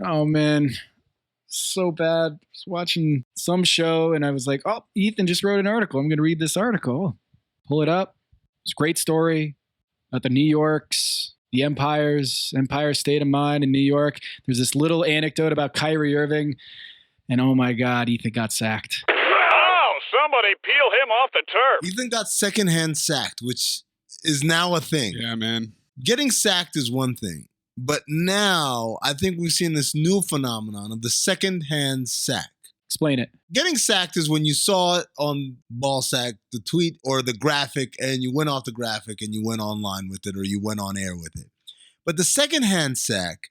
Oh, man. So bad. I was watching some show and I was like, oh, Ethan just wrote an article. I'm going to read this article. Pull it up. It's a great story about the New Yorks, the Empire State of Mind in New York. There's this little anecdote about Kyrie Irving. And oh my God, Ethan got sacked. Oh, somebody peel him off the turf. Ethan got secondhand sacked, which is now a thing. Yeah, man. Getting sacked is one thing. But now I think we've seen this new phenomenon of the secondhand sack. Explain it. Getting sacked is when you saw it on Ballsack, the tweet or the graphic, and you went off the graphic and you went online with it or you went on air with it. But the secondhand sack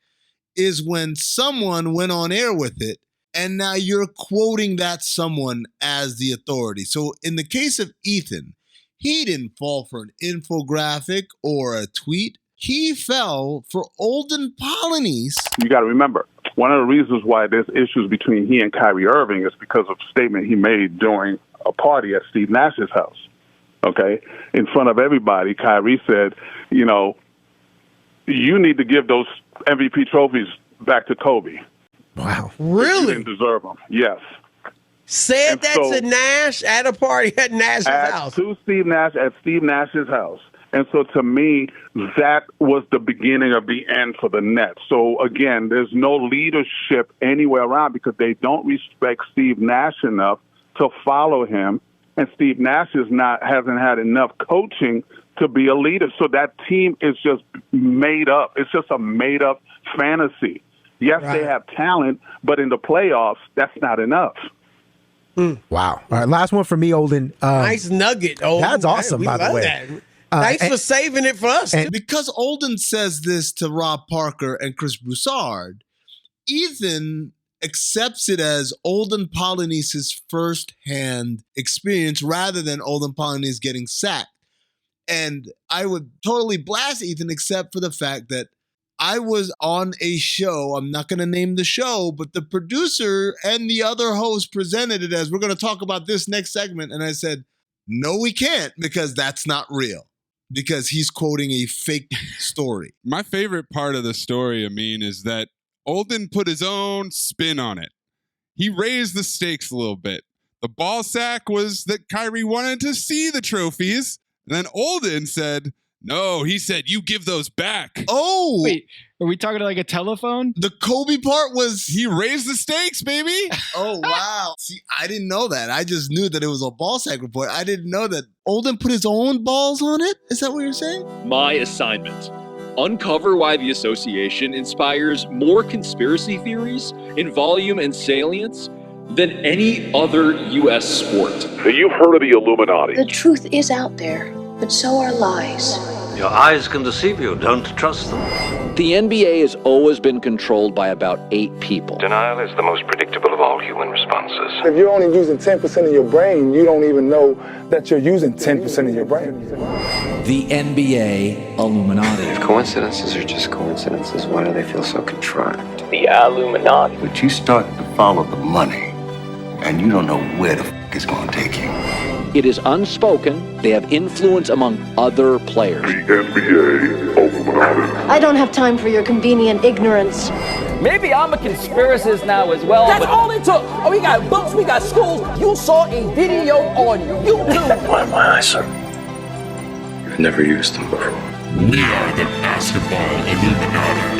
is when someone went on air with it and now you're quoting that someone as the authority. So in the case of Ethan, he didn't fall for an infographic or a tweet. He fell for Olden Polynice. You got to remember, one of the reasons why there's issues between he and Kyrie Irving is because of a statement he made during a party at Steve Nash's house. Okay? In front of everybody, Kyrie said, you need to give those MVP trophies back to Kobe. Wow. Really? You didn't deserve them. Yes. Said And that so- to Nash at a party at Nash's house. To Steve Nash at Steve Nash's house. And so to me, that was the beginning of the end for the Nets. So again, there's no leadership anywhere around because they don't respect Steve Nash enough to follow him. And Steve Nash hasn't had enough coaching to be a leader. So that team is just made up. It's just a made up fantasy. Yes, Right. they have talent, but in the playoffs, that's not enough. Wow. All right, last one for me, Olden. Nice nugget. Oh, That's awesome, we by the love way. that. Thanks for saving it for us. Because Olden says this to Rob Parker and Chris Broussard, Ethan accepts it as Olden Polynice's first-hand experience rather than Olden Polynice getting sacked. And I would totally blast Ethan except for the fact that I was on a show, I'm not going to name the show, but the producer and the other host presented it as, we're going to talk about this next segment. And I said, no, we can't, because that's not real. Because he's quoting a fake story. My favorite part of the story, Amin, is that Olden put his own spin on it. He raised the stakes a little bit. The ball sack was that Kyrie wanted to see the trophies. And then Olden said, no, he said, you give those back. Oh! Wait, are we talking like a telephone? The Kobe part was... He raised the stakes, baby. Oh, wow. See, I didn't know that. I just knew that it was a ball sack report. I didn't know that Olden put his own balls on it? Is that what you're saying? My assignment. Uncover why the association inspires more conspiracy theories in volume and salience than any other U.S. sport. You've heard of the Illuminati. The truth is out there, but so are lies. Your eyes can deceive you. Don't trust them. The NBA has always been controlled by about 8 people. Denial is the most predictable of all human responses. If you're only using 10% of your brain, you don't even know that you're using 10% of your brain. The NBA Illuminati. If coincidences are just coincidences, why do they feel so contrived? The Illuminati. But you start to follow the money, and you don't know where the f*** it's going to take you. It is unspoken. They have influence among other players. The NBA Illuminati. I don't have time for your convenient ignorance. Maybe I'm a conspiracist now as well. That's all it took. Oh, we got books, we got schools. You saw a video on YouTube. Why my eyes, sir? You've never used them before. We are the basketball Illuminati.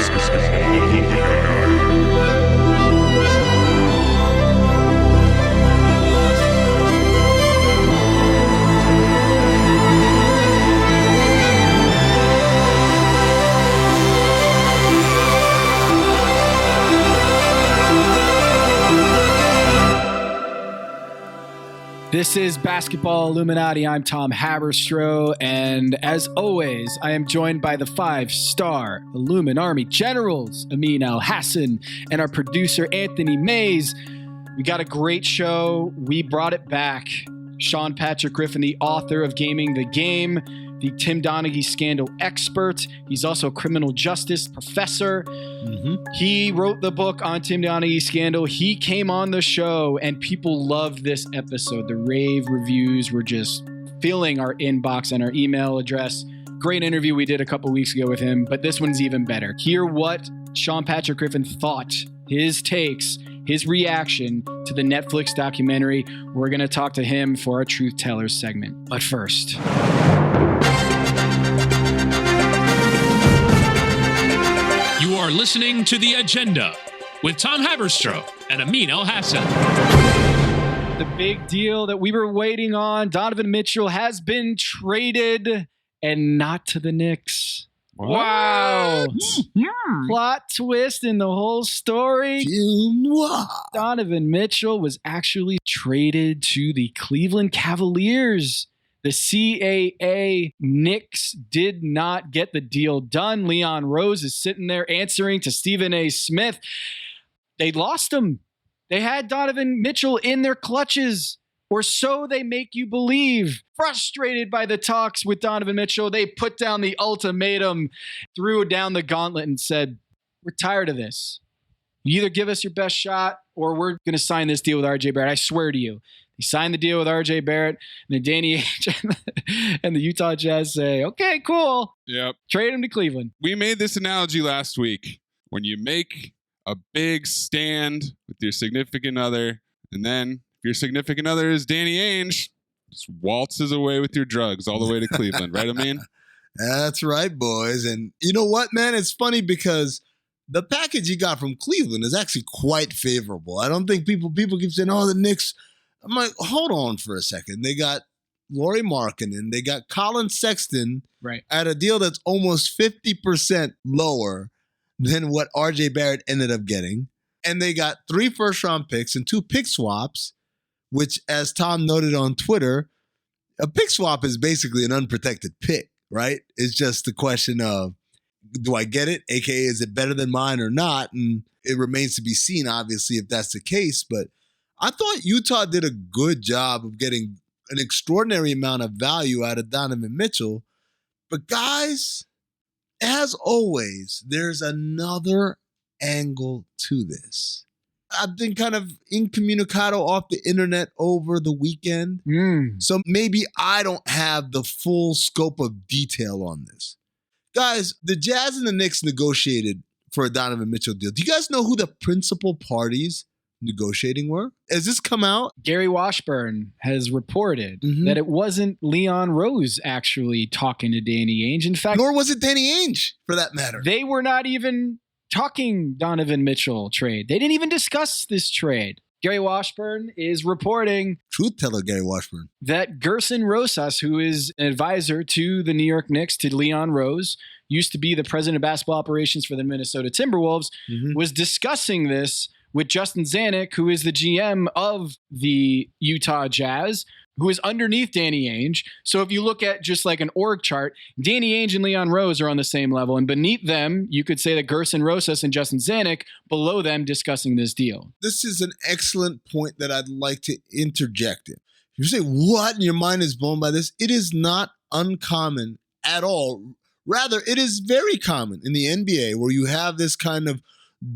This is Basketball Illuminati. I'm Tom Haberstroh, and as always, I am joined by the 5-star Illuminarmy generals, Amin Al-Hassan, and our producer, Anthony Mays. We got a great show. We brought it back. Sean Patrick Griffin, the author of Gaming the Game, the Tim Donaghy scandal expert. He's also a criminal justice professor. He wrote the book on Tim Donaghy scandal. He came on the show, and people loved this episode. The rave reviews were just filling our inbox and our email address. Great interview we did a couple weeks ago with him, but this one's even better. Hear what Sean Patrick Griffin thought, his takes, his reaction to the Netflix documentary. We're going to talk to him for our Truth Tellers segment. But first, you are listening to The Agenda with Tom Haberstroh and Amin Elhassan. The big deal that we were waiting on, Donovan Mitchell has been traded, and not to the Knicks. What? Wow. Plot twist in the whole story. Donovan Mitchell was actually traded to the Cleveland Cavaliers. The CAA Knicks did not get the deal done. Leon Rose is sitting there answering to Stephen A. Smith. They lost him. They had Donovan Mitchell in their clutches, or so they make you believe. Frustrated by the talks with Donovan Mitchell, they put down the ultimatum, threw down the gauntlet, and said, we're tired of this. You either give us your best shot, or we're going to sign this deal with RJ Barrett. I swear to you. He signed the deal with RJ Barrett, and then Danny Ainge and the Utah Jazz say, okay, cool. Yep. Trade him to Cleveland. We made this analogy last week. When you make a big stand with your significant other, and then if your significant other is Danny Ainge, just waltzes away with your drugs all the way to Cleveland, right, Amin? That's right, boys. And you know what, man? It's funny because the package he got from Cleveland is actually quite favorable. I don't think people keep saying, oh, the Knicks. I'm like, hold on for a second. They got Lauri Markkanen. They got Colin Sexton at a deal that's almost 50% lower than what RJ Barrett ended up getting. And they got 3 first-round picks and 2 pick swaps, which, as Tom noted on Twitter, a pick swap is basically an unprotected pick, right? It's just the question of, do I get it? AKA, is it better than mine or not? And it remains to be seen, obviously, if that's the case. But I thought Utah did a good job of getting an extraordinary amount of value out of Donovan Mitchell. But guys, as always, there's another angle to this. I've been kind of incommunicado off the internet over the weekend. So maybe I don't have the full scope of detail on this. Guys, the Jazz and the Knicks negotiated for a Donovan Mitchell deal. Do you guys know who the principal parties negotiating were? Has this come out? Gary Washburn has reported that it wasn't Leon Rose actually talking to Danny Ainge. In fact, nor was it Danny Ainge, for that matter. They were not even talking Donovan Mitchell trade. They didn't even discuss this trade. Gary Washburn is reporting, truth teller Gary Washburn, that Gerson Rosas, who is an advisor to the New York Knicks, to Leon Rose, used to be the president of basketball operations for the Minnesota Timberwolves, was discussing this with Justin Zanuck, who is the GM of the Utah Jazz, who is underneath Danny Ainge. So if you look at just like an org chart, Danny Ainge and Leon Rose are on the same level. And beneath them, you could say that Gerson Rosas and Justin Zanuck, below them, discussing this deal. This is an excellent point that I'd like to interject in. You say, what? And your mind is blown by this. It is not uncommon at all. Rather, it is very common in the NBA where you have this kind of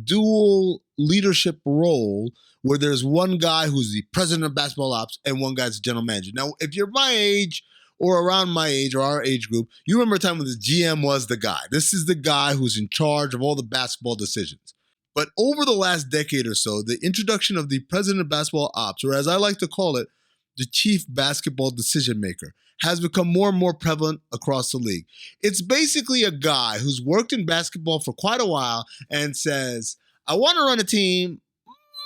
dual leadership role where there's one guy who's the president of basketball ops and one guy's the general manager. Now, if you're my age or around my age or our age group, you remember a time when the GM was the guy. This is the guy who's in charge of all the basketball decisions. But over the last decade or so, the introduction of the president of basketball ops, or as I like to call it, the chief basketball decision maker, has become more and more prevalent across the league. It's basically a guy who's worked in basketball for quite a while and says, I want to run a team,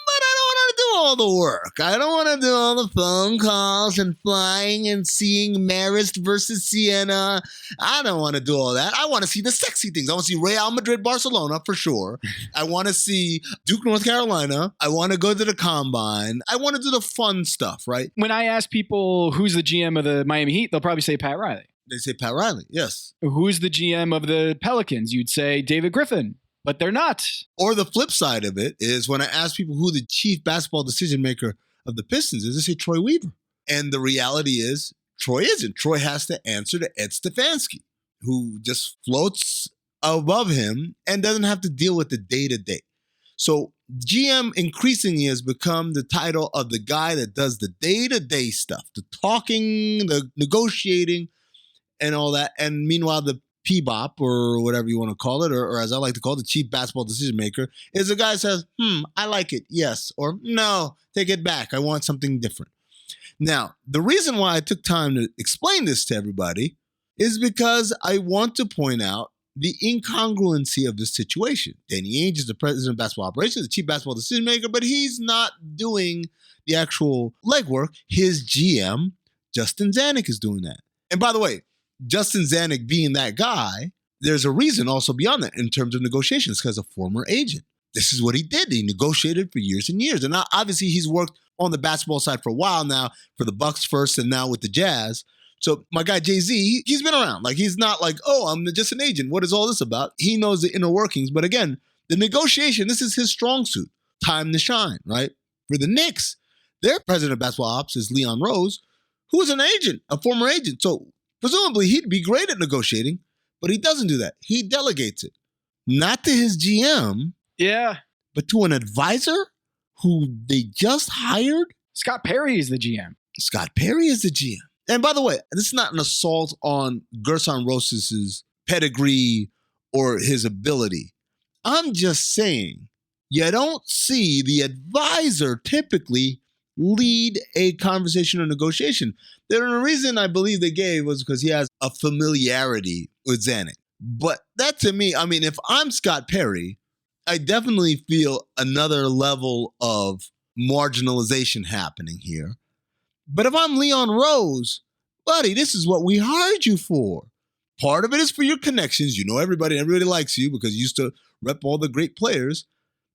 but I don't want to do all the work. I don't want to do all the phone calls and flying and seeing Marist versus Siena. I don't want to do all that. I want to see the sexy things. I want to see Real Madrid, Barcelona for sure. I want to see Duke, North Carolina. I want to go to the Combine. I want to do the fun stuff, right? When I ask people who's the GM of the Miami Heat, they'll probably say Pat Riley. They say Pat Riley, yes. Who's the GM of the Pelicans? You'd say David Griffin. But they're not. Or the flip side of it is when I ask people who the chief basketball decision maker of the Pistons is, they say Troy Weaver. And the reality is Troy isn't. Troy has to answer to Ed Stefanski, who just floats above him and doesn't have to deal with the day-to-day. So GM increasingly has become the title of the guy that does the day-to-day stuff, the talking, the negotiating, and all that. And meanwhile, the P-bop or whatever you want to call it, or as I like to call it, the chief basketball decision maker, is a guy who says, I like it, yes, or no, take it back, I want something different. Now, the reason why I took time to explain this to everybody is because I want to point out the incongruency of this situation. Danny Ainge is the president of basketball operations, the chief basketball decision maker, but he's not doing the actual legwork. His GM, Justin Zanuck, is doing that. And by the way, Justin Zanuck being that guy, there's a reason also beyond that in terms of negotiations, because a former agent. This is what he did. He negotiated for years and years. And now, obviously, he's worked on the basketball side for a while now, for the Bucks first and now with the Jazz. So my guy Jay-Z, he's been around. Like, he's not like, oh, I'm just an agent. What is all this about? He knows the inner workings. But again, the negotiation, this is his strong suit. Time to shine, right? For the Knicks, their president of basketball ops is Leon Rose, who is an agent, a former agent. So presumably he'd be great at negotiating, but he doesn't do that. He delegates it. Not to his GM. Yeah. But to an advisor who they just hired. Scott Perry is the GM. Scott Perry is the GM. And by the way, this is not an assault on Gerson Rosas' pedigree or his ability. I'm just saying, you don't see the advisor typically lead a conversation or negotiation. The reason I believe they gave was because he has a familiarity with Zanuck. But that to me, I mean, if I'm Scott Perry, I definitely feel another level of marginalization happening here. But if I'm Leon Rose, buddy, this is what we hired you for. Part of it is for your connections. You know everybody likes you because you used to rep all the great players.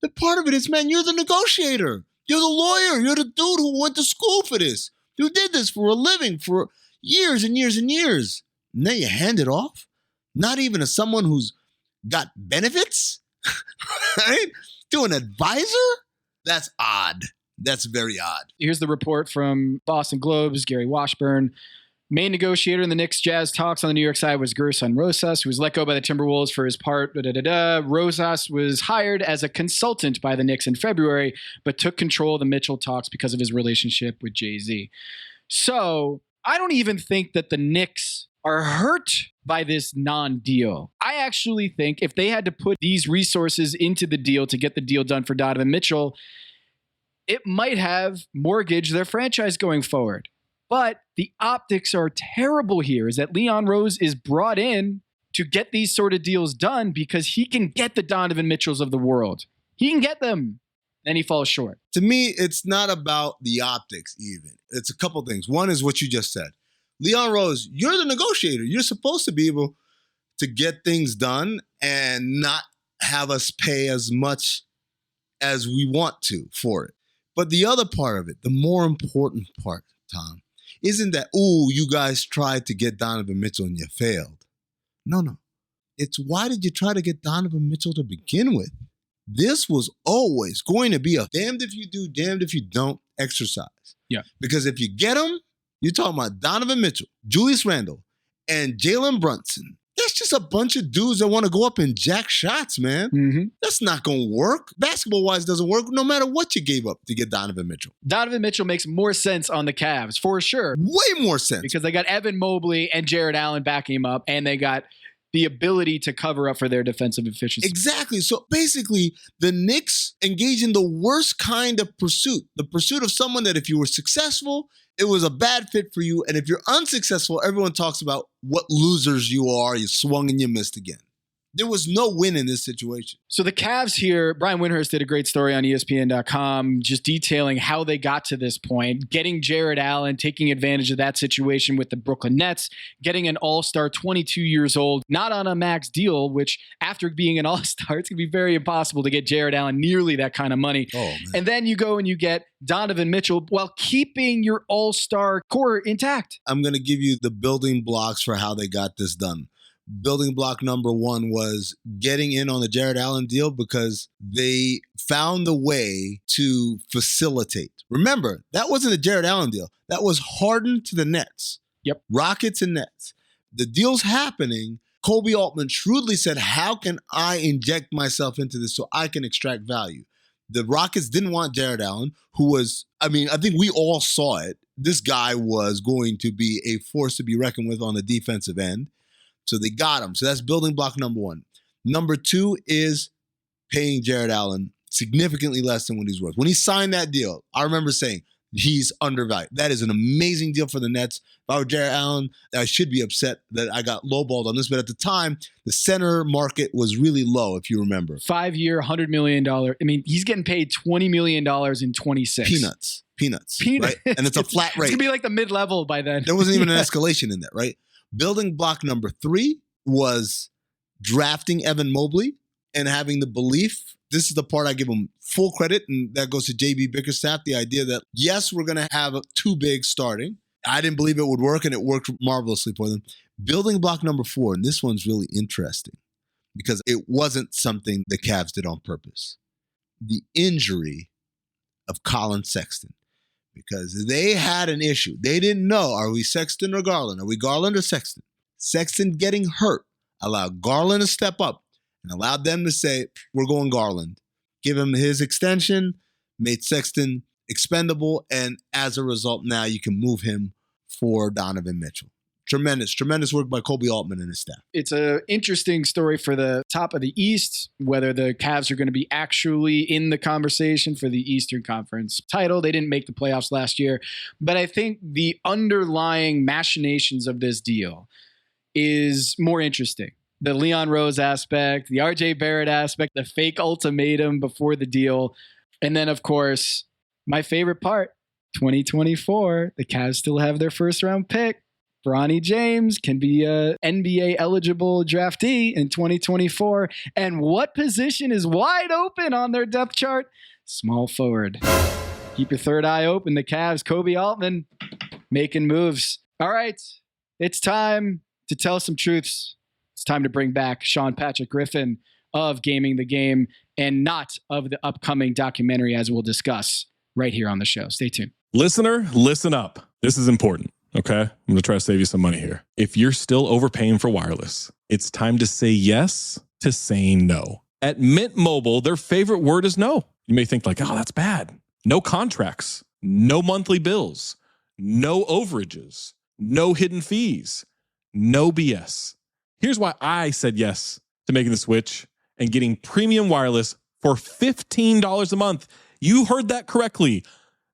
But part of it is, man, you're the negotiator. You're the lawyer. You're the dude who went to school for this. You did this for a living for years and years and years. And then you hand it off? Not even to someone who's got benefits? Right? To an advisor? That's odd. That's very odd. Here's the report from Boston Globe's Gary Washburn. Main negotiator in the Knicks Jazz talks on the New York side was Gerson Rosas, who was let go by the Timberwolves for his part. Rosas was hired as a consultant by the Knicks in February, but took control of the Mitchell talks because of his relationship with Jay-Z. So I don't even think that the Knicks are hurt by this non-deal. I actually think if they had to put these resources into the deal to get the deal done for Donovan Mitchell, it might have mortgaged their franchise going forward. But the optics are terrible here, is that Leon Rose is brought in to get these sort of deals done because he can get the Donovan Mitchells of the world. He can get them, and he falls short. To me, it's not about the optics even. It's a couple things. One is what you just said. Leon Rose, you're the negotiator. You're supposed to be able to get things done and not have us pay as much as we want to for it. But the other part of it, the more important part, Tom, isn't that, you guys tried to get Donovan Mitchell and you failed. No. It's why did you try to get Donovan Mitchell to begin with? This was always going to be a damned if you do, damned if you don't exercise. Yeah. Because if you get him, you're talking about Donovan Mitchell, Julius Randle, and Jalen Brunson. That's just a bunch of dudes that want to go up and jack shots, man. Mm-hmm. That's not going to work. Basketball-wise, doesn't work no matter what you gave up to get Donovan Mitchell. Donovan Mitchell makes more sense on the Cavs, for sure. Way more sense. Because they got Evan Mobley and Jared Allen backing him up, and they got the ability to cover up for their defensive efficiency. Exactly. So basically, the Knicks engage in the worst kind of pursuit. The pursuit of someone that if you were successful, it was a bad fit for you. And if you're unsuccessful, everyone talks about what losers you are. You swung and you missed again. There was no win in this situation. So the Cavs here, Brian Windhurst did a great story on ESPN.com just detailing how they got to this point, getting Jared Allen, taking advantage of that situation with the Brooklyn Nets, getting an all-star 22 years old, not on a max deal, which after being an all-star, it's going to be very impossible to get Jared Allen nearly that kind of money. Oh, man. And then you go and you get Donovan Mitchell while keeping your all-star core intact. I'm going to give you the building blocks for how they got this done. Building block number one was getting in on the Jared Allen deal because they found a way to facilitate. Remember, that wasn't a Jared Allen deal. That was Harden to the Nets. Yep. Rockets and Nets. The deal's happening. Kobe Altman shrewdly said, how can I inject myself into this so I can extract value? The Rockets didn't want Jared Allen, who was, I think we all saw it. This guy was going to be a force to be reckoned with on the defensive end. So they got him. So that's building block number one. Number two is paying Jared Allen significantly less than what he's worth. When he signed that deal, I remember saying he's undervalued. That is an amazing deal for the Nets. If I were Jared Allen, I should be upset that I got lowballed on this. But at the time, the center market was really low, if you remember. 5-year, $100 million. I mean, he's getting paid $20 million in 26. Peanuts. Right? And it's a flat rate. It's going to be like the mid-level by then. There wasn't even an escalation in that, right? Building block number three was drafting Evan Mobley and having the belief. This is the part I give him full credit, and that goes to JB Bickerstaff, the idea that, yes, we're going to have two bigs starting. I didn't believe it would work, and it worked marvelously for them. Building block number four, and this one's really interesting because it wasn't something the Cavs did on purpose. The injury of Colin Sexton, because they had an issue. They didn't know, are we Sexton or Garland? Are we Garland or Sexton? Sexton getting hurt allowed Garland to step up and allowed them to say, we're going Garland. Give him his extension, made Sexton expendable, and as a result, now you can move him for Donovan Mitchell. Tremendous work by Kobe Altman and his staff. It's an interesting story for the top of the East, whether the Cavs are going to be actually in the conversation for the Eastern Conference title. They didn't make the playoffs last year, but I think the underlying machinations of this deal is more interesting. The Leon Rose aspect, the RJ Barrett aspect, the fake ultimatum before the deal. And then, of course, my favorite part, 2024, the Cavs still have their first round pick. Bronny James can be a NBA eligible draftee in 2024. And what position is wide open on their depth chart? Small forward. Keep your third eye open. The Cavs, Kobe Altman, making moves. All right, it's time to tell some truths. It's time to bring back Sean Patrick Griffin of Gaming the Game and not of the upcoming documentary, as we'll discuss right here on the show. Stay tuned. Listener, listen up. This is important. Okay, I'm going to try to save you some money here. If you're still overpaying for wireless, it's time to say yes to saying no. At Mint Mobile, their favorite word is no. You may think like, oh, that's bad. No contracts, no monthly bills, no overages, no hidden fees, no BS. Here's why I said yes to making the switch and getting premium wireless for $15 a month. You heard that correctly.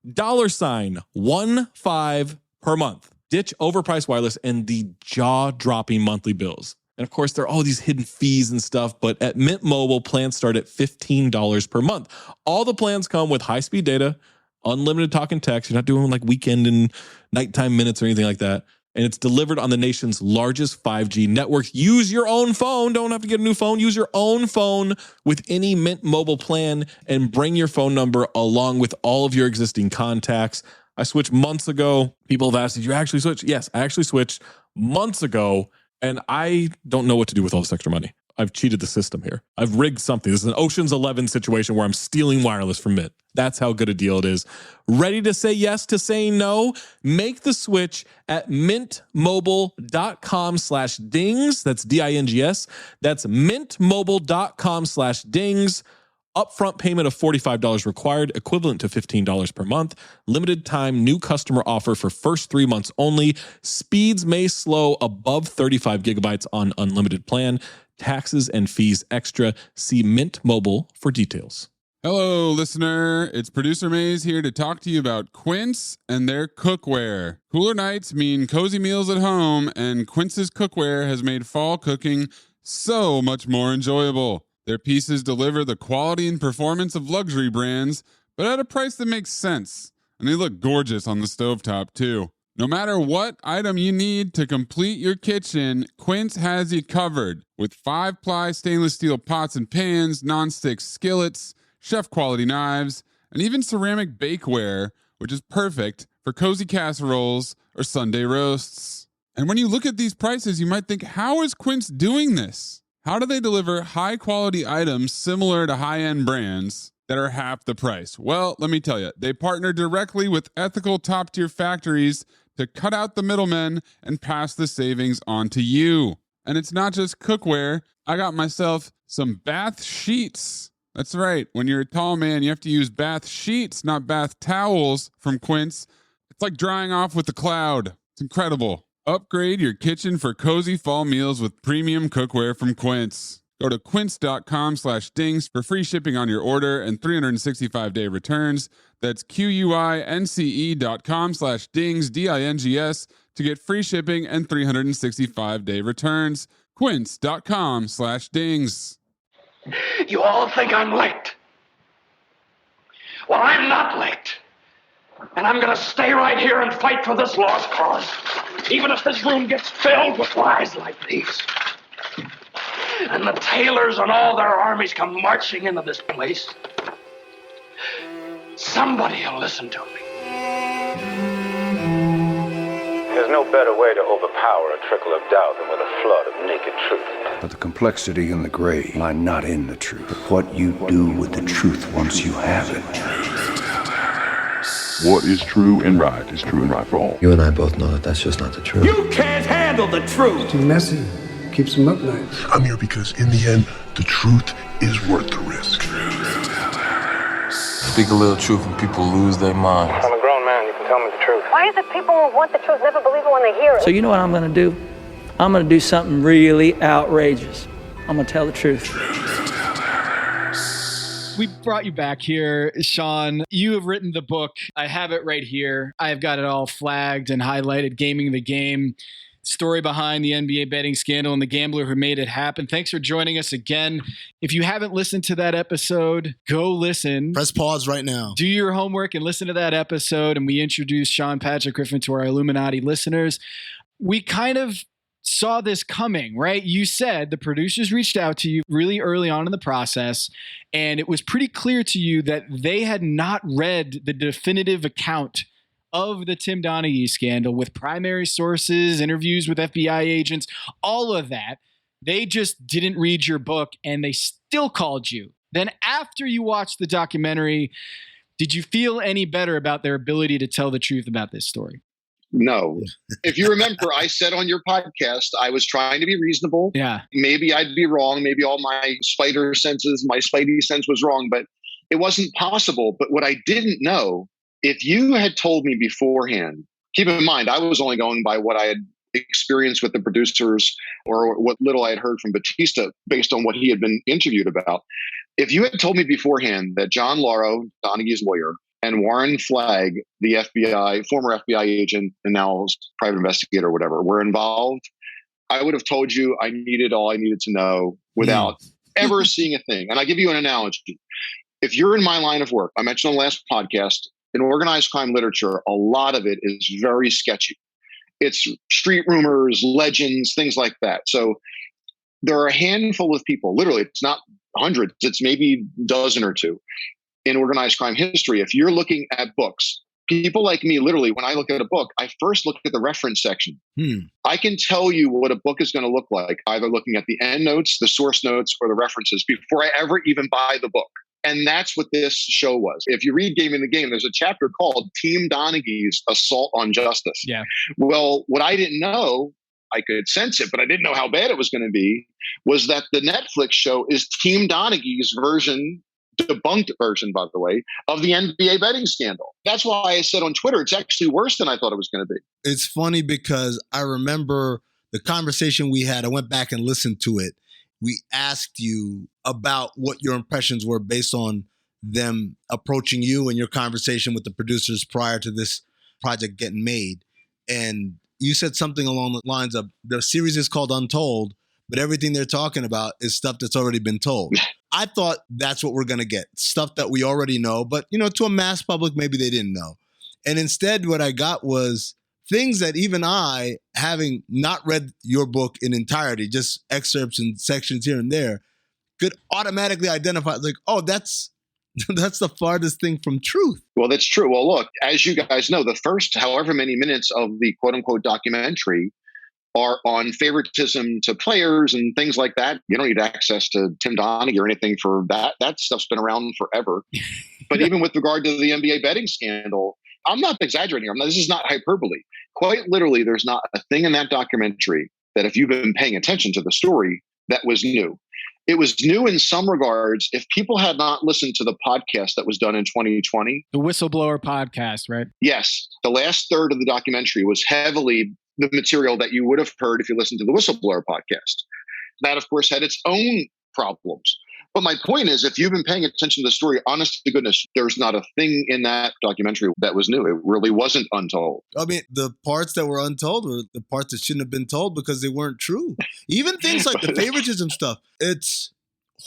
$15 per month. Ditch overpriced wireless and the jaw-dropping monthly bills. And of course, there are all these hidden fees and stuff, but at Mint Mobile, plans start at $15 per month. All the plans come with high-speed data, unlimited talk and text. You're not doing like weekend and nighttime minutes or anything like that. And it's delivered on the nation's largest 5G network. Use your own phone. Don't have to get a new phone. Use your own phone with any Mint Mobile plan and bring your phone number along with all of your existing contacts. I switched months ago. People have asked, did you actually switch? Yes, I actually switched months ago, and I don't know what to do with all this extra money. I've cheated the system here. I've rigged something. This is an Ocean's 11 situation where I'm stealing wireless from Mint. That's how good a deal it is. Ready to say yes to saying no? Make the switch at mintmobile.com/dings. That's D-I-N-G-S. That's mintmobile.com/dings. Upfront payment of $45 required, equivalent to $15 per month. Limited time new customer offer for first 3 months only. Speeds may slow above 35 gigabytes on unlimited plan. Taxes and fees extra. See Mint Mobile for details. Hello, listener. It's Producer Maze here to talk to you about Quince and their cookware. Cooler nights mean cozy meals at home, and Quince's cookware has made fall cooking so much more enjoyable. Their pieces deliver the quality and performance of luxury brands, but at a price that makes sense. And they look gorgeous on the stovetop, too. No matter what item you need to complete your kitchen, Quince has you covered. With 5-ply stainless steel pots and pans, nonstick skillets, chef-quality knives, and even ceramic bakeware, which is perfect for cozy casseroles or Sunday roasts. And when you look at these prices, you might think, how is Quince doing this? How do they deliver high-quality items similar to high-end brands that are half the price? Well, let me tell you, they partner directly with ethical top-tier factories to cut out the middlemen and pass the savings on to you. And it's not just cookware. I got myself some bath sheets. That's right. When you're a tall man, you have to use bath sheets, not bath towels from Quince. It's like drying off with the cloud. It's incredible. Upgrade your kitchen for cozy fall meals with premium cookware from Quince. Go to quince.com/dings for free shipping on your order and 365-day returns. That's QUINCE.com/dings, DINGS, to get free shipping and 365-day returns. Quince.com/dings. You all think I'm late. Well, I'm not late. And I'm going to stay right here and fight for this lost cause, even if this room gets filled with lies like these. And the Taylors and all their armies come marching into this place. Somebody will listen to me. There's no better way to overpower a trickle of doubt than with a flood of naked truth. But the complexity and the gray lie not in the truth, but what you do with the truth once you have it. What is true and right is true and right for all. You and I both know that that's just not the truth. You can't handle the truth. Too messy. Keeps them up nights. I'm here because in the end, the truth is worth the risk. Speak a little truth and people lose their minds. I'm a grown man, you can tell me the truth. Why is it people who want the truth never believe it when they hear it? So you know what I'm going to do? I'm going to do something really outrageous. I'm going to tell the truth. We brought you back here, Sean. You have written the book. I have it right here. I've got it all flagged and highlighted. Gaming the Game. Story behind the NBA betting scandal and the gambler who made it happen. Thanks for joining us again. If you haven't listened to that episode, go listen. Press pause right now. Do your homework and listen to that episode. And we introduced Sean Patrick Griffin to our Illuminati listeners. We kind of saw this coming, right? You said the producers reached out to you really early on in the process, and it was pretty clear to you that they had not read the definitive account of the Tim Donaghy scandal with primary sources, interviews with FBI agents, all of that. They just didn't read your book, and they still called you. Then after you watched the documentary, did you feel any better about their ability to tell the truth about this story? No. If you remember, I said on your podcast, I was trying to be reasonable. Yeah. Maybe I'd be wrong. Maybe all my spider senses, my spidey sense was wrong, but it wasn't possible. But what I didn't know, if you had told me beforehand, keep in mind, I was only going by what I had experienced with the producers or what little I had heard from Batista based on what he had been interviewed about. If you had told me beforehand that John Lauro, Donaghy's lawyer, and Warren Flagg, the FBI, former FBI agent and now private investigator or whatever, were involved, I would have told you I needed all I needed to know without ever seeing a thing. And I give you an analogy. If you're in my line of work, I mentioned on the last podcast, in organized crime literature, a lot of it is very sketchy. It's street rumors, legends, things like that. So there are a handful of people, literally, it's not hundreds, it's maybe a dozen or two in organized crime history. If you're looking at books, people like me, literally, when I look at a book, I first look at the reference section. I can tell you what a book is going to look like, either looking at the end notes, the source notes, or the references before I ever even buy the book. And that's what this show was. If you read Gaming the Game, there's a chapter called Tim Donaghy's Assault on Justice. Yeah. Well, what I didn't know, I could sense it, but I didn't know how bad it was going to be, was that the Netflix show is Tim Donaghy's version, debunked version, by the way, of the NBA betting scandal. That's why I said on Twitter, it's actually worse than I thought it was going to be. It's funny because I remember the conversation we had. I went back and listened to it. We asked you about what your impressions were based on them approaching you and your conversation with the producers prior to this project getting made. And you said something along the lines of the series is called Untold, but everything they're talking about is stuff that's already been told. I thought that's what we're going to get, stuff that we already know, but, you know, to a mass public, maybe they didn't know. And instead, what I got was things that even I, having not read your book in entirety, just excerpts and sections here and there, could automatically identify, like, oh, that's the farthest thing from truth. Well, that's true. Well, look, as you guys know, the first however many minutes of the quote-unquote documentary are on favoritism to players and things like that. You don't need access to Tim Donaghy or anything for that. That stuff's been around forever. But even with regard to the NBA betting scandal, I'm not exaggerating. This is not hyperbole. Quite literally, there's not a thing in that documentary that if you've been paying attention to the story, that was new. It was new in some regards. If people had not listened to the podcast that was done in 2020. The Whistleblower podcast, right? Yes. The last third of the documentary was heavily the material that you would have heard if you listened to the Whistleblower podcast. That, of course, had its own problems. But my point is, if you've been paying attention to the story, honest to goodness, there's not a thing in that documentary that was new. It really wasn't untold. I mean, the parts that were untold were the parts that shouldn't have been told because they weren't true. Even things like the favoritism stuff, it's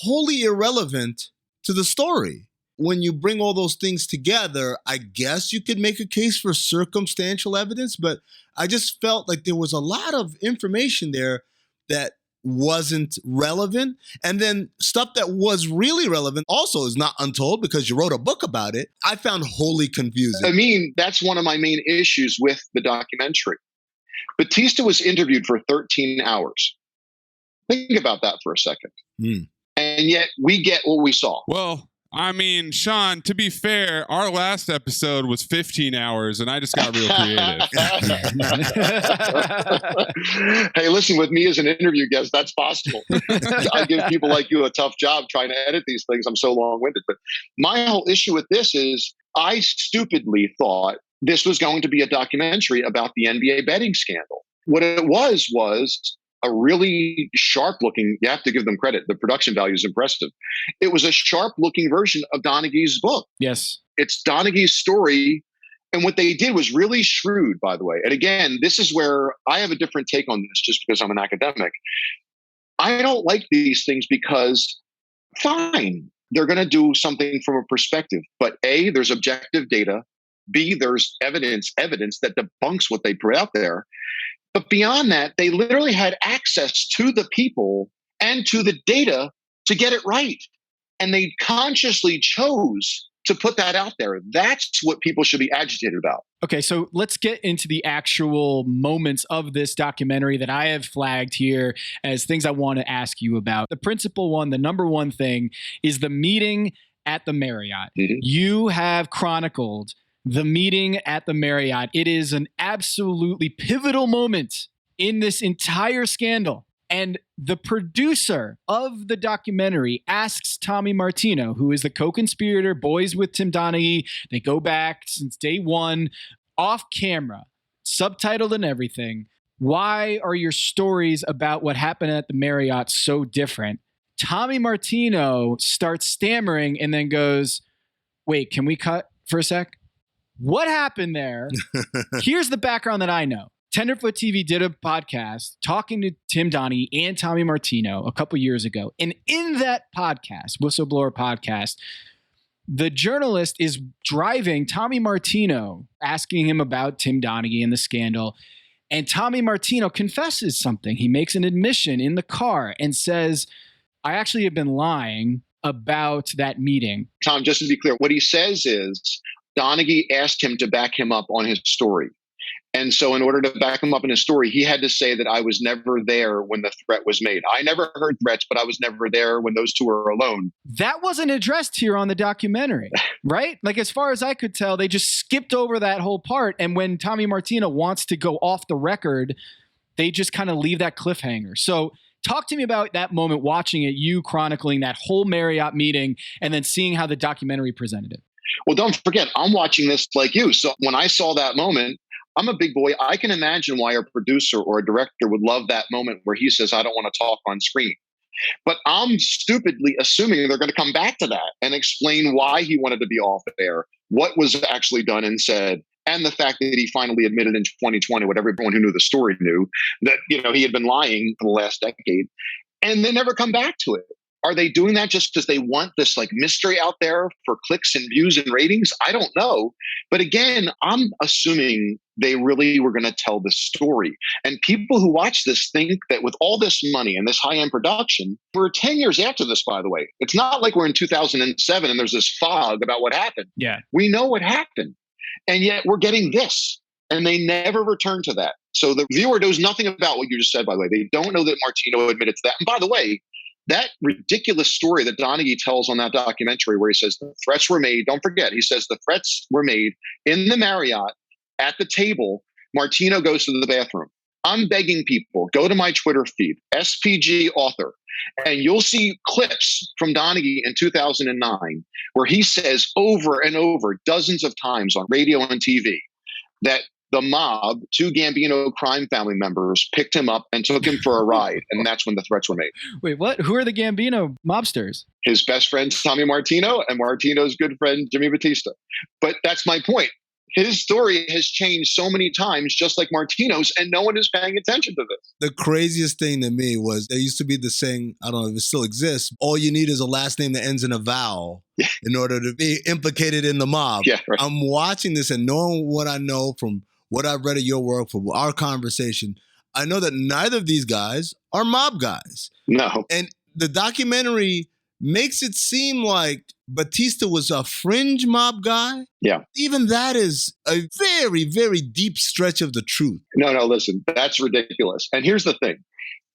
wholly irrelevant to the story. When you bring all those things together, I guess you could make a case for circumstantial evidence, but I just felt like there was a lot of information there that wasn't relevant. And then stuff that was really relevant also is not untold because you wrote a book about it. I found wholly confusing. I mean, that's one of my main issues with the documentary. Batista was interviewed for 13 hours. Think about that for a second. And yet we get what we saw. Well, I mean, Sean, to be fair, our last episode was 15 hours and I just got real creative. Hey, listen, with me as an interview guest, that's possible. I give people like you a tough job trying to edit these things. I'm so long-winded. But my whole issue with this is I stupidly thought this was going to be a documentary about the NBA betting scandal. What it was a really sharp-looking, you have to give them credit, the production value is impressive. It was a sharp-looking version of Donaghy's book. Yes. It's Donaghy's story, and what they did was really shrewd, by the way. And again, this is where I have a different take on this just because I'm an academic. I don't like these things because, fine, they're going to do something from a perspective. But A, there's objective data. B, there's evidence that debunks what they put out there. But beyond that, they literally had access to the people and to the data to get it right. And they consciously chose to put that out there. That's what people should be agitated about. Okay, so let's get into the actual moments of this documentary that I have flagged here as things I want to ask you about. The principal one, the number one thing, is the meeting at the Marriott. You have chronicled the meeting at the Marriott. It is an absolutely pivotal moment in this entire scandal. And the producer of the documentary asks Tommy Martino, who is the co-conspirator, boys with Tim Donaghy. They go back since day one, off camera, subtitled and everything. Why are your stories about what happened at the Marriott so different? Tommy Martino starts stammering and then goes, wait, can we cut for a sec? What happened there? Here's the background that I know. Tenderfoot TV did a podcast talking to Tim Donaghy and Tommy Martino a couple years ago. And in that podcast, Whistleblower podcast, the journalist is driving Tommy Martino, asking him about Tim Donaghy and the scandal. And Tommy Martino confesses something. He makes an admission in the car and says, I actually have been lying about that meeting. Tom, just to be clear, what he says is, Donaghy asked him to back him up on his story. And so in order to back him up in his story, he had to say that I was never there when the threat was made. I never heard threats, but I was never there when those two were alone. That wasn't addressed here on the documentary, right? Like, as far as I could tell, they just skipped over that whole part. And when Tommy Martino wants to go off the record, they just kind of leave that cliffhanger. So talk to me about that moment, watching it, you chronicling that whole Marriott meeting and then seeing how the documentary presented it. Well, don't forget, I'm watching this like you. So when I saw that moment, I'm a big boy. I can imagine why a producer or a director would love that moment where he says, I don't want to talk on screen. But I'm stupidly assuming they're going to come back to that and explain why he wanted to be off air, what was actually done and said, and the fact that he finally admitted in 2020, what everyone who knew the story knew, that, he had been lying for the last decade, and they never come back to it. Are they doing that just because they want this mystery out there for clicks and views and ratings? I don't know. But again, I'm assuming they really were going to tell the story. And people who watch this think that with all this money and this high-end production, we're 10 years after this, by the way. It's not like we're in 2007 and there's this fog about what happened. Yeah. We know what happened. And yet we're getting this. And they never return to that. So the viewer knows nothing about what you just said, by the way. They don't know that Martino admitted to that. And by the way, that ridiculous story that Donaghy tells on that documentary where he says the threats were made, don't forget, he says the threats were made in the Marriott at the table. Martino goes to the bathroom. I'm begging people, go to my Twitter feed, SPG author, and you'll see clips from Donaghy in 2009 where he says over and over dozens of times on radio and TV that the mob, 2 Gambino crime family members, picked him up and took him for a ride. And that's when the threats were made. Wait, what? Who are the Gambino mobsters? His best friend, Tommy Martino, and Martino's good friend, Jimmy Batista. But that's my point. His story has changed so many times, just like Martino's, and no one is paying attention to this. The craziest thing to me was there used to be the saying, I don't know if it still exists, all you need is a last name that ends in a vowel in order to be implicated in the mob. Yeah, right. I'm watching this and knowing what I know from what I've read of your work, from our conversation, I know that neither of these guys are mob guys. No. And the documentary makes it seem like Batista was a fringe mob guy. Yeah. Even that is a very, very deep stretch of the truth. No, listen, that's ridiculous. And here's the thing.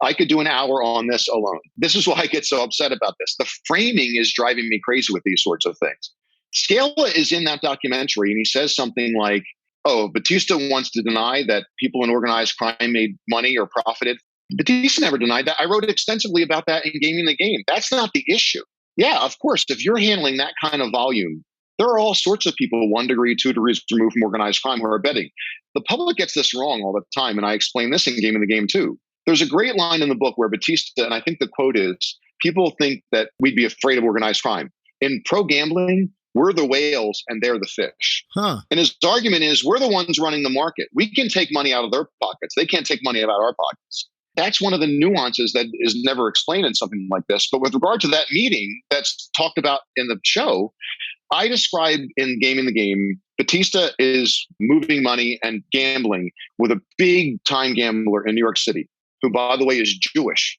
I could do an hour on this alone. This is why I get so upset about this. The framing is driving me crazy with these sorts of things. Scala is in that documentary and he says something like, oh, Batista wants to deny that people in organized crime made money or profited. Batista never denied that. I wrote extensively about that in Gaming the Game. That's not the issue. Yeah, of course, if you're handling that kind of volume, there are all sorts of people 1 degree, 2 degrees removed from organized crime who are betting. The public gets this wrong all the time, and I explain this in Gaming the Game too. There's a great line in the book where Batista, and I think the quote is, people think that we'd be afraid of organized crime. In pro gambling, we're the whales and they're the fish. Huh. And his argument is, we're the ones running the market. We can take money out of their pockets. They can't take money out of our pockets. That's one of the nuances that is never explained in something like this. But with regard to that meeting that's talked about in the show, I describe in Gaming the Game, Batista is moving money and gambling with a big time gambler in New York City, who, by the way, is Jewish.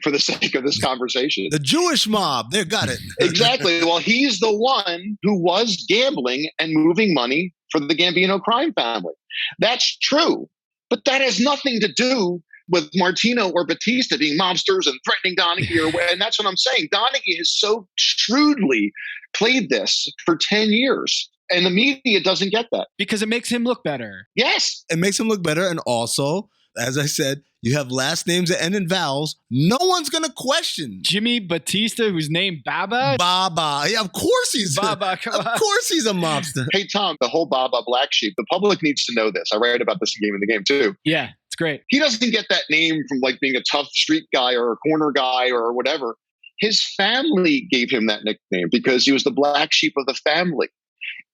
For the sake of this conversation. The Jewish mob, they got it. Exactly. Well, he's the one who was gambling and moving money for the Gambino crime family. That's true. But that has nothing to do with Martino or Batista being mobsters and threatening Donaghy. And that's what I'm saying. Donaghy has so shrewdly played this for 10 years. And the media doesn't get that. Because it makes him look better. Yes. It makes him look better. And also, as I said, you have last names that end in vowels. No one's going to question. Jimmy Batista, who's named Baba? Baba. Yeah, of course he's Baba. Of course he's a mobster. Hey, Tom, the whole Baba Black Sheep, the public needs to know this. I write about this in Gaming the Game, too. Yeah, it's great. He doesn't get that name from like being a tough street guy or a corner guy or whatever. His family gave him that nickname because he was the black sheep of the family.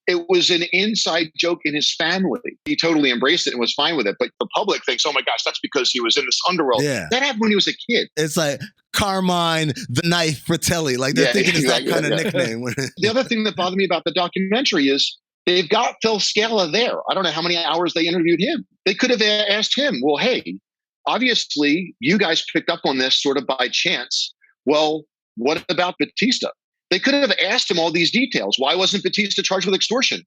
It was an inside joke in his family. He totally embraced it and was fine with it. But the public thinks, oh my gosh, that's because he was in this underworld. Yeah. That happened when he was a kid. It's like Carmine, the Knife, Fratelli. Like they're thinking exactly, it's that kind of nickname. The other thing that bothered me about the documentary is they've got Phil Scala there. I don't know how many hours they interviewed him. They could have asked him, well, hey, obviously you guys picked up on this sort of by chance. Well, what about Batista? They could have asked him all these details. Why wasn't Batista charged with extortion?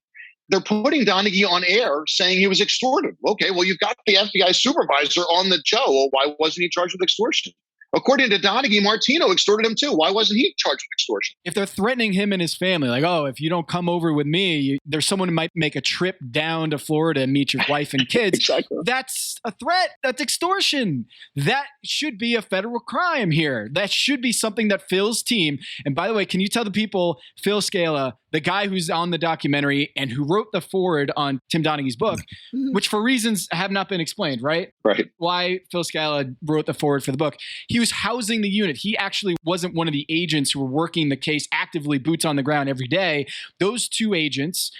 They're putting Donaghy on air saying he was extorted. Okay, well, you've got the FBI supervisor on the show. Well, why wasn't he charged with extortion? According to Donaghy, Martino extorted him too. Why wasn't he charged with extortion? If they're threatening him and his family, like, oh, if you don't come over with me, there's someone who might make a trip down to Florida and meet your wife and kids. Exactly. That's a threat. That's extortion. That should be a federal crime here. That should be something that Phil's team, and by the way, can you tell the people, Phil Scala, the guy who's on the documentary and who wrote the foreword on Tim Donaghy's book, which for reasons have not been explained, right? Right. Why Phil Scala wrote the foreword for the book. He was housing the unit. He actually wasn't one of the agents who were working the case actively, boots on the ground every day. Those 2 agents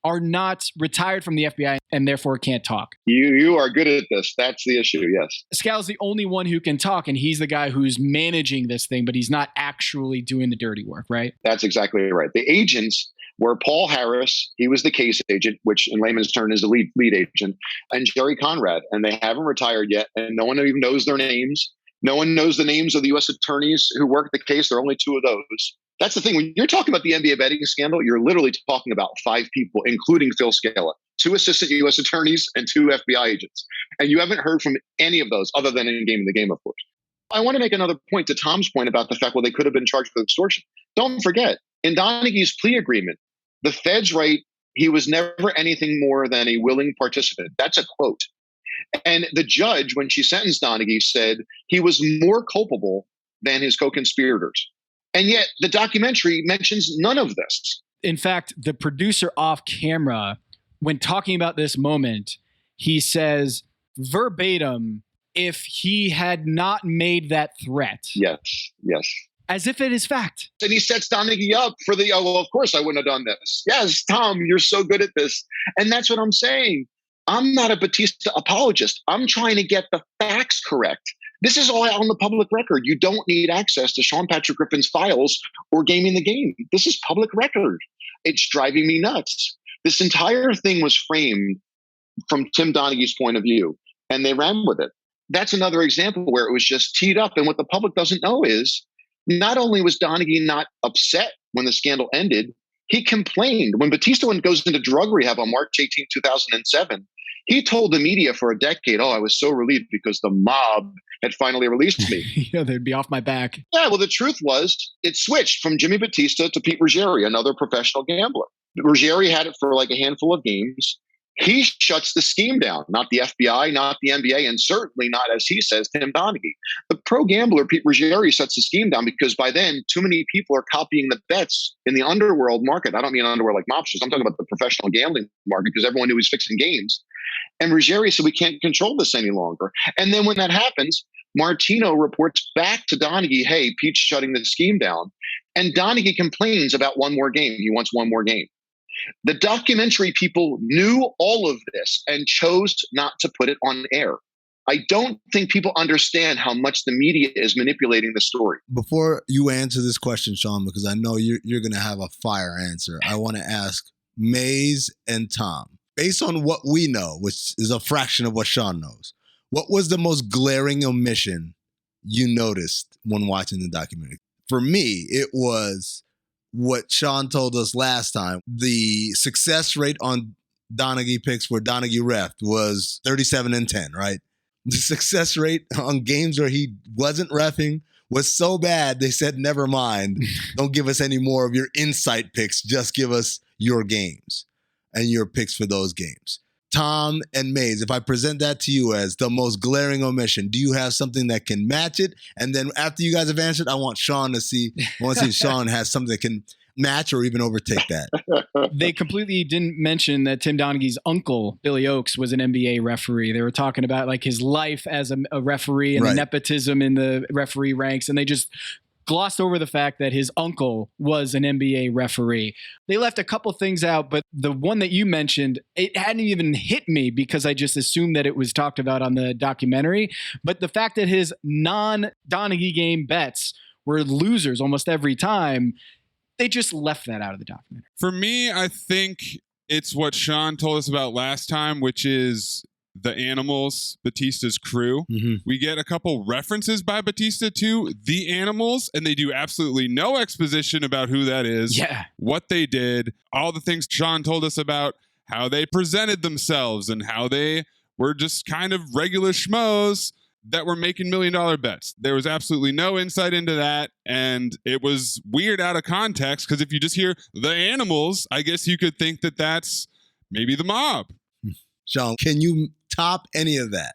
are not retired from the FBI and therefore can't talk. You are good at this. That's the issue, yes. Scala's the only one who can talk, and he's the guy who's managing this thing, but he's not actually doing the dirty work, right? That's exactly right. The agents were Paul Harris, he was the case agent, which in layman's term is the lead agent, and Jerry Conrad, and they haven't retired yet, and no one even knows their names. No one knows the names of the U.S. attorneys who worked the case. There are only 2 of those. That's the thing. When you're talking about the NBA betting scandal, you're literally talking about 5 people, including Phil Scala, 2 assistant U.S. attorneys and 2 FBI agents. And you haven't heard from any of those other than in Gaming the Game, of course. I want to make another point to Tom's point about the fact, well, they could have been charged with extortion. Don't forget, in Donaghy's plea agreement, the feds write he was never anything more than a willing participant. That's a quote. And the judge, when she sentenced Donaghy, said he was more culpable than his co-conspirators. And yet the documentary mentions none of this. In fact, the producer off camera, when talking about this moment, he says verbatim, if he had not made that threat. Yes. As if it is fact. And he sets Donaghy up for the, well, of course I wouldn't have done this. Yes, Tom, you're so good at this. And that's what I'm saying. I'm not a Batista apologist. I'm trying to get the facts correct. This is all on the public record. You don't need access to Sean Patrick Griffin's files or gaming the game. This is public record. It's driving me nuts. This entire thing was framed from Tim Donaghy's point of view, and they ran with it. That's another example where it was just teed up. And what the public doesn't know is not only was Donaghy not upset when the scandal ended, he complained. When Batista goes into drug rehab on March 18, 2007, he told the media for a decade, I was so relieved because the mob had finally released me. Yeah, they'd be off my back. Yeah, well, the truth was it switched from Jimmy Batista to Pete Ruggieri, another professional gambler. Ruggieri had it for like a handful of games. He shuts the scheme down, not the FBI, not the NBA, and certainly not, as he says, Tim Donaghy. The pro gambler, Pete Ruggieri, shuts the scheme down because by then, too many people are copying the bets in the underworld market. I don't mean underworld like mobsters. I'm talking about the professional gambling market because everyone knew he was fixing games. And Ruggieri said, we can't control this any longer. And then when that happens, Martino reports back to Donaghy, hey, Pete's shutting the scheme down. And Donaghy complains about one more game. He wants one more game. The documentary people knew all of this and chose not to put it on air. I don't think people understand how much the media is manipulating the story. Before you answer this question, Sean, because I know you're going to have a fire answer, I want to ask Maze and Tom, based on what we know, which is a fraction of what Sean knows, what was the most glaring omission you noticed when watching the documentary? For me, it was what Sean told us last time. The success rate on Donaghy picks where Donaghy reffed was 37-10, right? The success rate on games where he wasn't reffing was so bad, they said, never mind. Don't give us any more of your insight picks. Just give us your games and your picks for those games. Tom and Maze, if I present that to you as the most glaring omission, do you have something that can match it? And then after you guys have answered, I want to see if Sean has something that can match or even overtake that. They completely didn't mention that Tim Donaghy's uncle, Billy Oakes, was an NBA referee. They were talking about like his life as a referee and the nepotism in the referee ranks, and they just glossed over the fact that his uncle was an NBA referee. They left a couple things out, but the one that you mentioned, it hadn't even hit me because I just assumed that it was talked about on the documentary. But the fact that his non-Donaghy game bets were losers almost every time, they just left that out of the documentary. For me, I think it's what Sean told us about last time, which is the Animals, Batista's crew. Mm-hmm. We get a couple references by Batista to the Animals, and they do absolutely no exposition about who that is, what they did, all the things Sean told us about, how they presented themselves, and how they were just kind of regular schmoes that were making $1 million bets. There was absolutely no insight into that, and it was weird out of context, because if you just hear the Animals, I guess you could think that that's maybe the mob. Sean, can you top any of that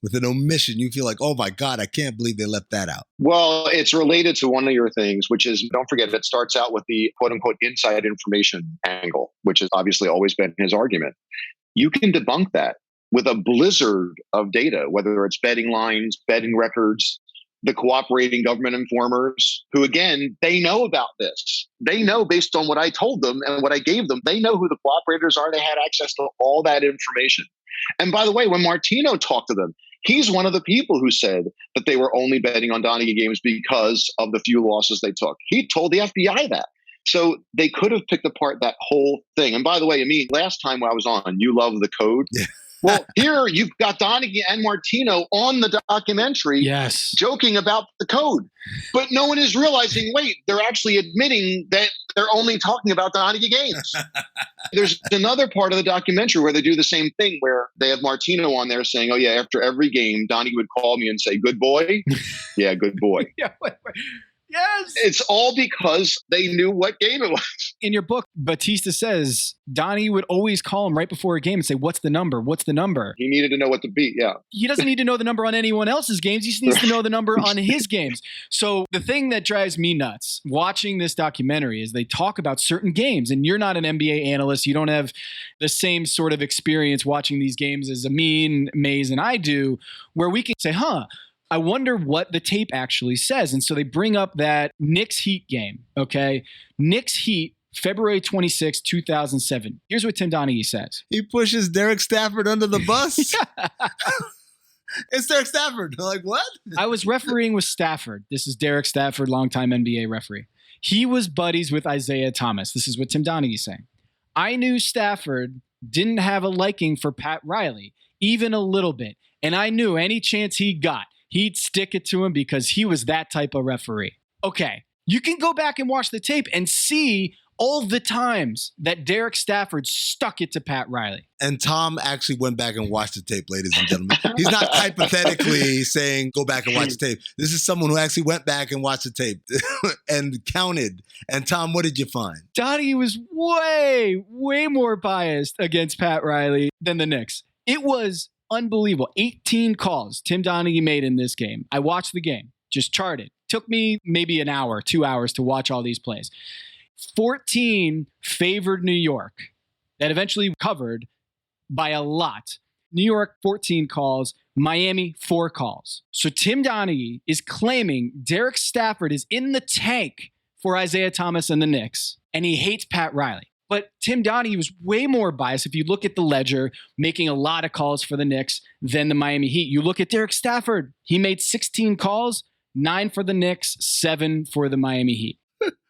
with an omission? You feel like, oh my God, I can't believe they left that out. Well, it's related to one of your things, which is, don't forget, it starts out with the quote unquote inside information angle, which has obviously always been his argument. You can debunk that with a blizzard of data, whether it's betting lines, betting records, the cooperating government informers, who, again, they know about this. They know, based on what I told them and what I gave them, they know who the cooperators are. They had access to all that information. And by the way, when Martino talked to them, he's one of the people who said that they were only betting on Donaghy games because of the few losses they took. He told the FBI that. So they could have picked apart that whole thing. And by the way, I mean, last time I was on, you love the code. Yeah. Well, here you've got Donaghy and Martino on the documentary joking about the code. But no one is realizing, wait, they're actually admitting that they're only talking about Donaghy games. There's another part of the documentary where they do the same thing, where they have Martino on there saying, oh, yeah, after every game, Donaghy would call me and say, good boy. Yeah, good boy. Yes. It's all because they knew what game it was. In your book, Batista says Donnie would always call him right before a game and say, "What's the number? What's the number?" He needed to know what to beat, yeah. He doesn't need to know the number on anyone else's games. He just needs to know the number on his games. So the thing that drives me nuts watching this documentary is they talk about certain games, and you're not an NBA analyst. You don't have the same sort of experience watching these games as Amin, Mays, and I do, where we can say, I wonder what the tape actually says. And so they bring up that Knicks Heat game, okay? Knicks Heat, February 26, 2007. Here's what Tim Donaghy says. He pushes Derek Stafford under the bus. It's Derek Stafford. Like, what? I was refereeing with Stafford. This is Derek Stafford, longtime NBA referee. He was buddies with Isaiah Thomas. This is what Tim Donaghy is saying. I knew Stafford didn't have a liking for Pat Riley, even a little bit. And I knew any chance he got, he'd stick it to him because he was that type of referee. Okay, you can go back and watch the tape and see all the times that Derek Stafford stuck it to Pat Riley. And Tom actually went back and watched the tape, ladies and gentlemen. He's not hypothetically saying, go back and watch the tape. This is someone who actually went back and watched the tape and counted. And Tom, what did you find? Donnie was way more biased against Pat Riley than the Knicks. It was unbelievable. 18 calls Tim Donaghy made in this game. I watched the game, just charted. Took me maybe an hour, 2 hours to watch all these plays. 14 favored New York. That eventually covered by a lot. New York, 14 calls. Miami, 4 calls. So Tim Donaghy is claiming Derek Stafford is in the tank for Isaiah Thomas and the Knicks, and he hates Pat Riley. But Tim Donaghy was way more biased. If you look at the ledger, making a lot of calls for the Knicks than the Miami Heat. You look at Derek Stafford. He made 16 calls, 9 for the Knicks, 7 for the Miami Heat.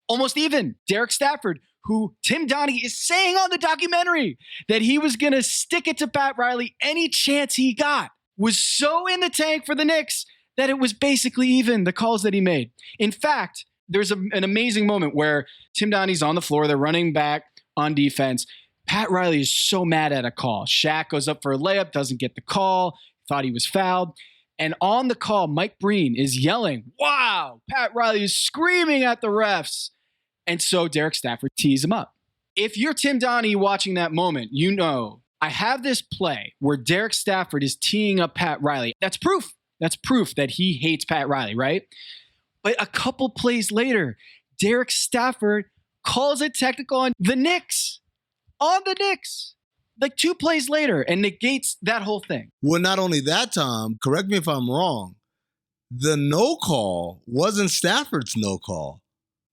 Almost even. Derek Stafford, who Tim Donaghy is saying on the documentary that he was going to stick it to Pat Riley any chance he got, was so in the tank for the Knicks that it was basically even, the calls that he made. In fact, there's an amazing moment where Tim Donaghy's on the floor. They're running back on defense. Pat Riley is so mad at a call. Shaq goes up for a layup, doesn't get the call, thought he was fouled. And on the call, Mike Breen is yelling, "Wow!" Pat Riley is screaming at the refs. And so Derek Stafford tees him up. If you're Tim Donaghy watching that moment, you know, I have this play where Derek Stafford is teeing up Pat Riley. That's proof. That's proof that he hates Pat Riley, right? But a couple plays later, Derek Stafford calls it technical on the Knicks. On the Knicks. Like 2 plays later, and negates that whole thing. Well, not only that, Tom, correct me if I'm wrong, the no call wasn't Stafford's no call.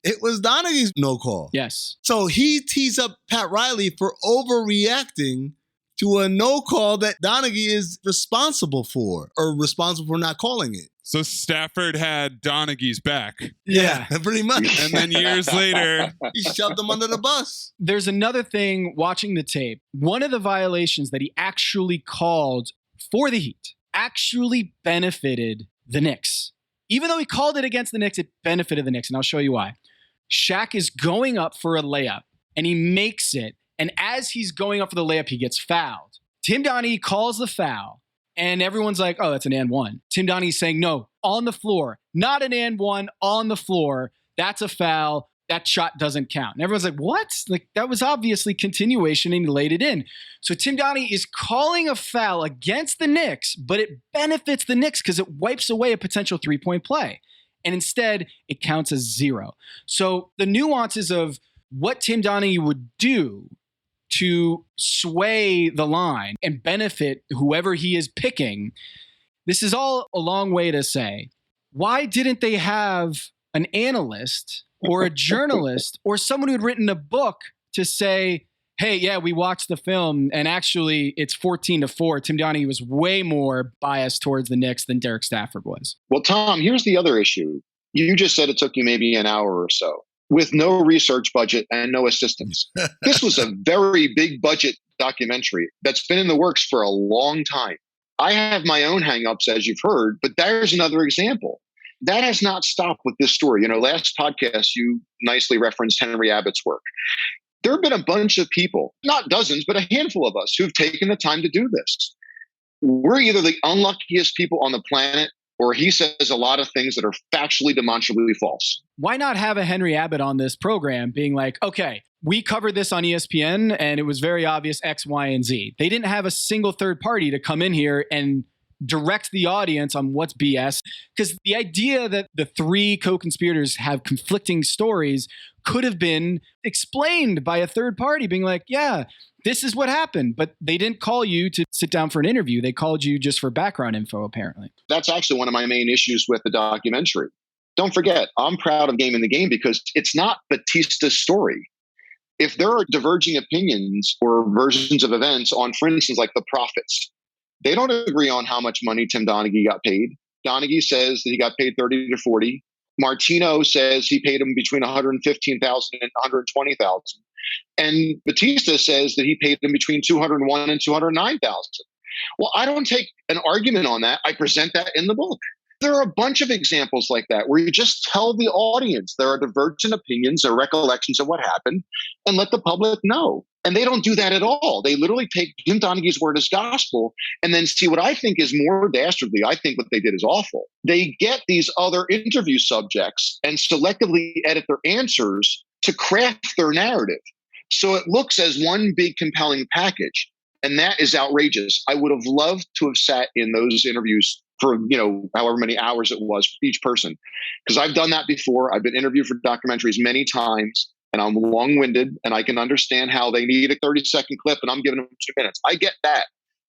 It was Donaghy's no call. Yes. So he tees up Pat Riley for overreacting to a no call that Donaghy is responsible for, or responsible for not calling it. So Stafford had Donaghy's back. Yeah, pretty much. And then years later, he shoved him under the bus. There's another thing watching the tape. One of the violations that he actually called for the Heat actually benefited the Knicks. Even though he called it against the Knicks, it benefited the Knicks, and I'll show you why. Shaq is going up for a layup, and he makes it. And as he's going up for the layup, he gets fouled. Tim Donaghy calls the foul, and everyone's like, oh, that's an and one. Tim Donaghy's saying, no, on the floor. Not an and one, on the floor. That's a foul. That shot doesn't count. And everyone's like, what? Like, that was obviously continuation, and he laid it in. So Tim Donaghy is calling a foul against the Knicks, but it benefits the Knicks because it wipes away a potential three-point play. And instead, it counts as 0. So the nuances of what Tim Donaghy would do to sway the line and benefit whoever he is picking, this is all a long way to say, why didn't they have an analyst or a journalist or someone who had written a book to say, hey, yeah, we watched the film and actually it's 14-4. Tim Donaghy was way more biased towards the Knicks than Derek Stafford was. Well, Tom, here's the other issue. You just said it took you maybe an hour or so with no research budget and no assistance. This was a very big budget documentary that's been in the works for a long time. I have my own hangups, as you've heard, but there's another example. That has not stopped with this story. You know, last podcast, you nicely referenced Henry Abbott's work. There have been a bunch of people, not dozens, but a handful of us who've taken the time to do this. We're either the unluckiest people on the planet or he says a lot of things that are factually demonstrably false. Why not have a Henry Abbott on this program being like, okay, we covered this on ESPN and it was very obvious X, Y, and Z. They didn't have a single third party to come in here and direct the audience on what's BS. Because the idea that the three co-conspirators have conflicting stories could have been explained by a third party being like, yeah, this is what happened. But they didn't call you to sit down for an interview. They called you just for background info, apparently. That's actually one of my main issues with the documentary. Don't forget, I'm proud of Game in the Game because it's not Batista's story. If there are diverging opinions or versions of events on, for instance, like the Prophets, they don't agree on how much money Tim Donaghy got paid. Donaghy says that he got paid 30 to 40. Martino says he paid him between 115,000 and 120,000. And Batista says that he paid him between 201 and 209,000. Well, I don't take an argument on that. I present that in the book. There are a bunch of examples like that where you just tell the audience there are divergent opinions or recollections of what happened and let the public know. And they don't do that at all. They literally take Tim Donaghy's word as gospel and then see what I think is more dastardly. I think what they did is awful. They get these other interview subjects and selectively edit their answers to craft their narrative. So it looks as one big compelling package. And that is outrageous. I would have loved to have sat in those interviews for, however many hours it was for each person. Because I've done that before. I've been interviewed for documentaries many times, and I'm long-winded, and I can understand how they need a 30-second clip, and I'm giving them 2 minutes. I get that.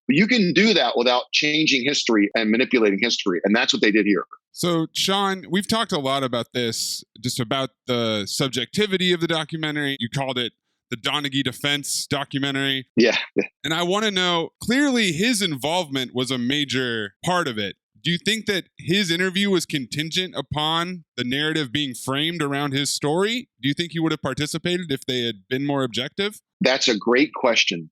But you can do that without changing history and manipulating history, and that's what they did here. So, Sean, we've talked a lot about this, just about the subjectivity of the documentary. You called it the Donaghy defense documentary. Yeah. And I want to know, clearly his involvement was a major part of it. Do you think that his interview was contingent upon the narrative being framed around his story? Do you think he would have participated if they had been more objective? That's a great question.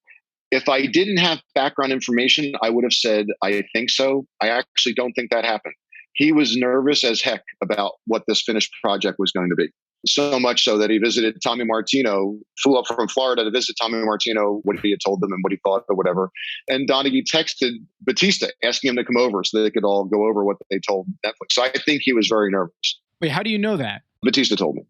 If I didn't have background information, I would have said, I think so. I actually don't think that happened. He was nervous as heck about what this finished project was going to be. So much so that he visited Tommy Martino, flew up from Florida to visit Tommy Martino, what he had told them and what he thought or whatever. And Donaghy texted Batista asking him to come over so they could all go over what they told Netflix. So I think he was very nervous. Wait, how do you know that? Batista told me.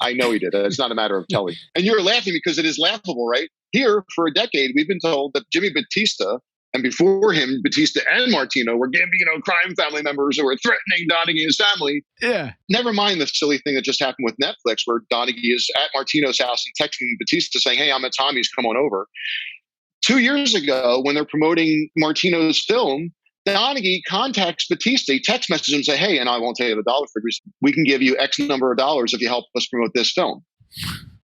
I know he did. It's not a matter of telling. And you're laughing because it is laughable, right? Here, for a decade, we've been told that Jimmy Batista, and before him, Batista and Martino were Gambino crime family members who were threatening Donaghy and his family. Yeah. Never mind the silly thing that just happened with Netflix, where Donaghy is at Martino's house and texting Batista saying, hey, I'm at Tommy's, come on over. 2 years ago, when they're promoting Martino's film, Donaghy contacts Batista. He text messages him and say, hey, and I won't tell you the dollar figures, we can give you X number of dollars if you help us promote this film.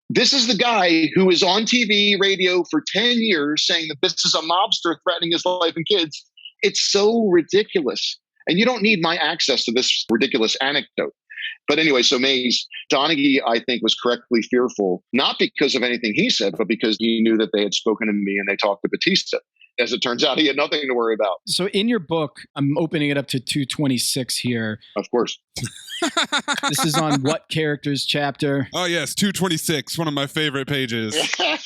This is the guy who is on TV, radio for 10 years saying that this is a mobster threatening his life and kids. It's so ridiculous. And you don't need my access to this ridiculous anecdote. But anyway, so Mays, Donaghy, I think, was correctly fearful, not because of anything he said, but because he knew that they had spoken to me and they talked to Batista. As it turns out, he had nothing to worry about. So in your book, I'm opening it up to 226 here. Of course. This is on What Characters chapter. Oh, yes, 226, one of my favorite pages.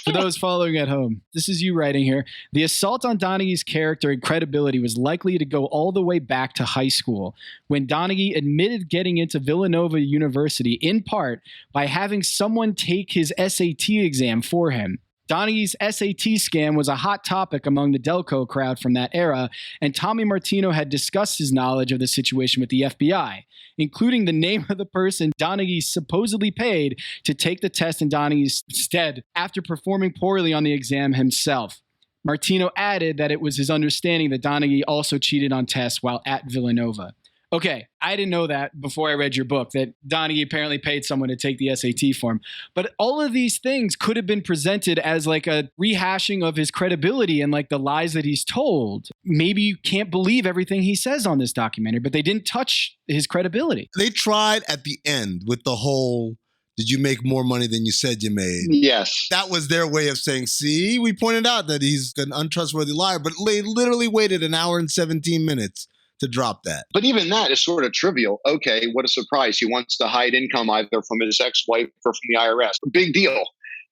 For those following at home, this is you writing here. The assault on Donaghy's character and credibility was likely to go all the way back to high school, when Donaghy admitted getting into Villanova University in part by having someone take his SAT exam for him. Donaghy's SAT scam was a hot topic among the Delco crowd from that era, and Tommy Martino had discussed his knowledge of the situation with the FBI, including the name of the person Donaghy supposedly paid to take the test in Donaghy's stead after performing poorly on the exam himself. Martino added that it was his understanding that Donaghy also cheated on tests while at Villanova. Okay, I didn't know that before I read your book, that Donaghy apparently paid someone to take the SAT for him. But all of these things could have been presented as like a rehashing of his credibility and like the lies that he's told. Maybe you can't believe everything he says on this documentary, but they didn't touch his credibility. They tried at the end with the whole, did you make more money than you said you made? Yes. That was their way of saying, see, we pointed out that he's an untrustworthy liar, but they literally waited an hour and 17 minutes to drop that. But even that is sort of trivial. Okay, what a surprise. He wants to hide income either from his ex-wife or from the IRS. Big deal.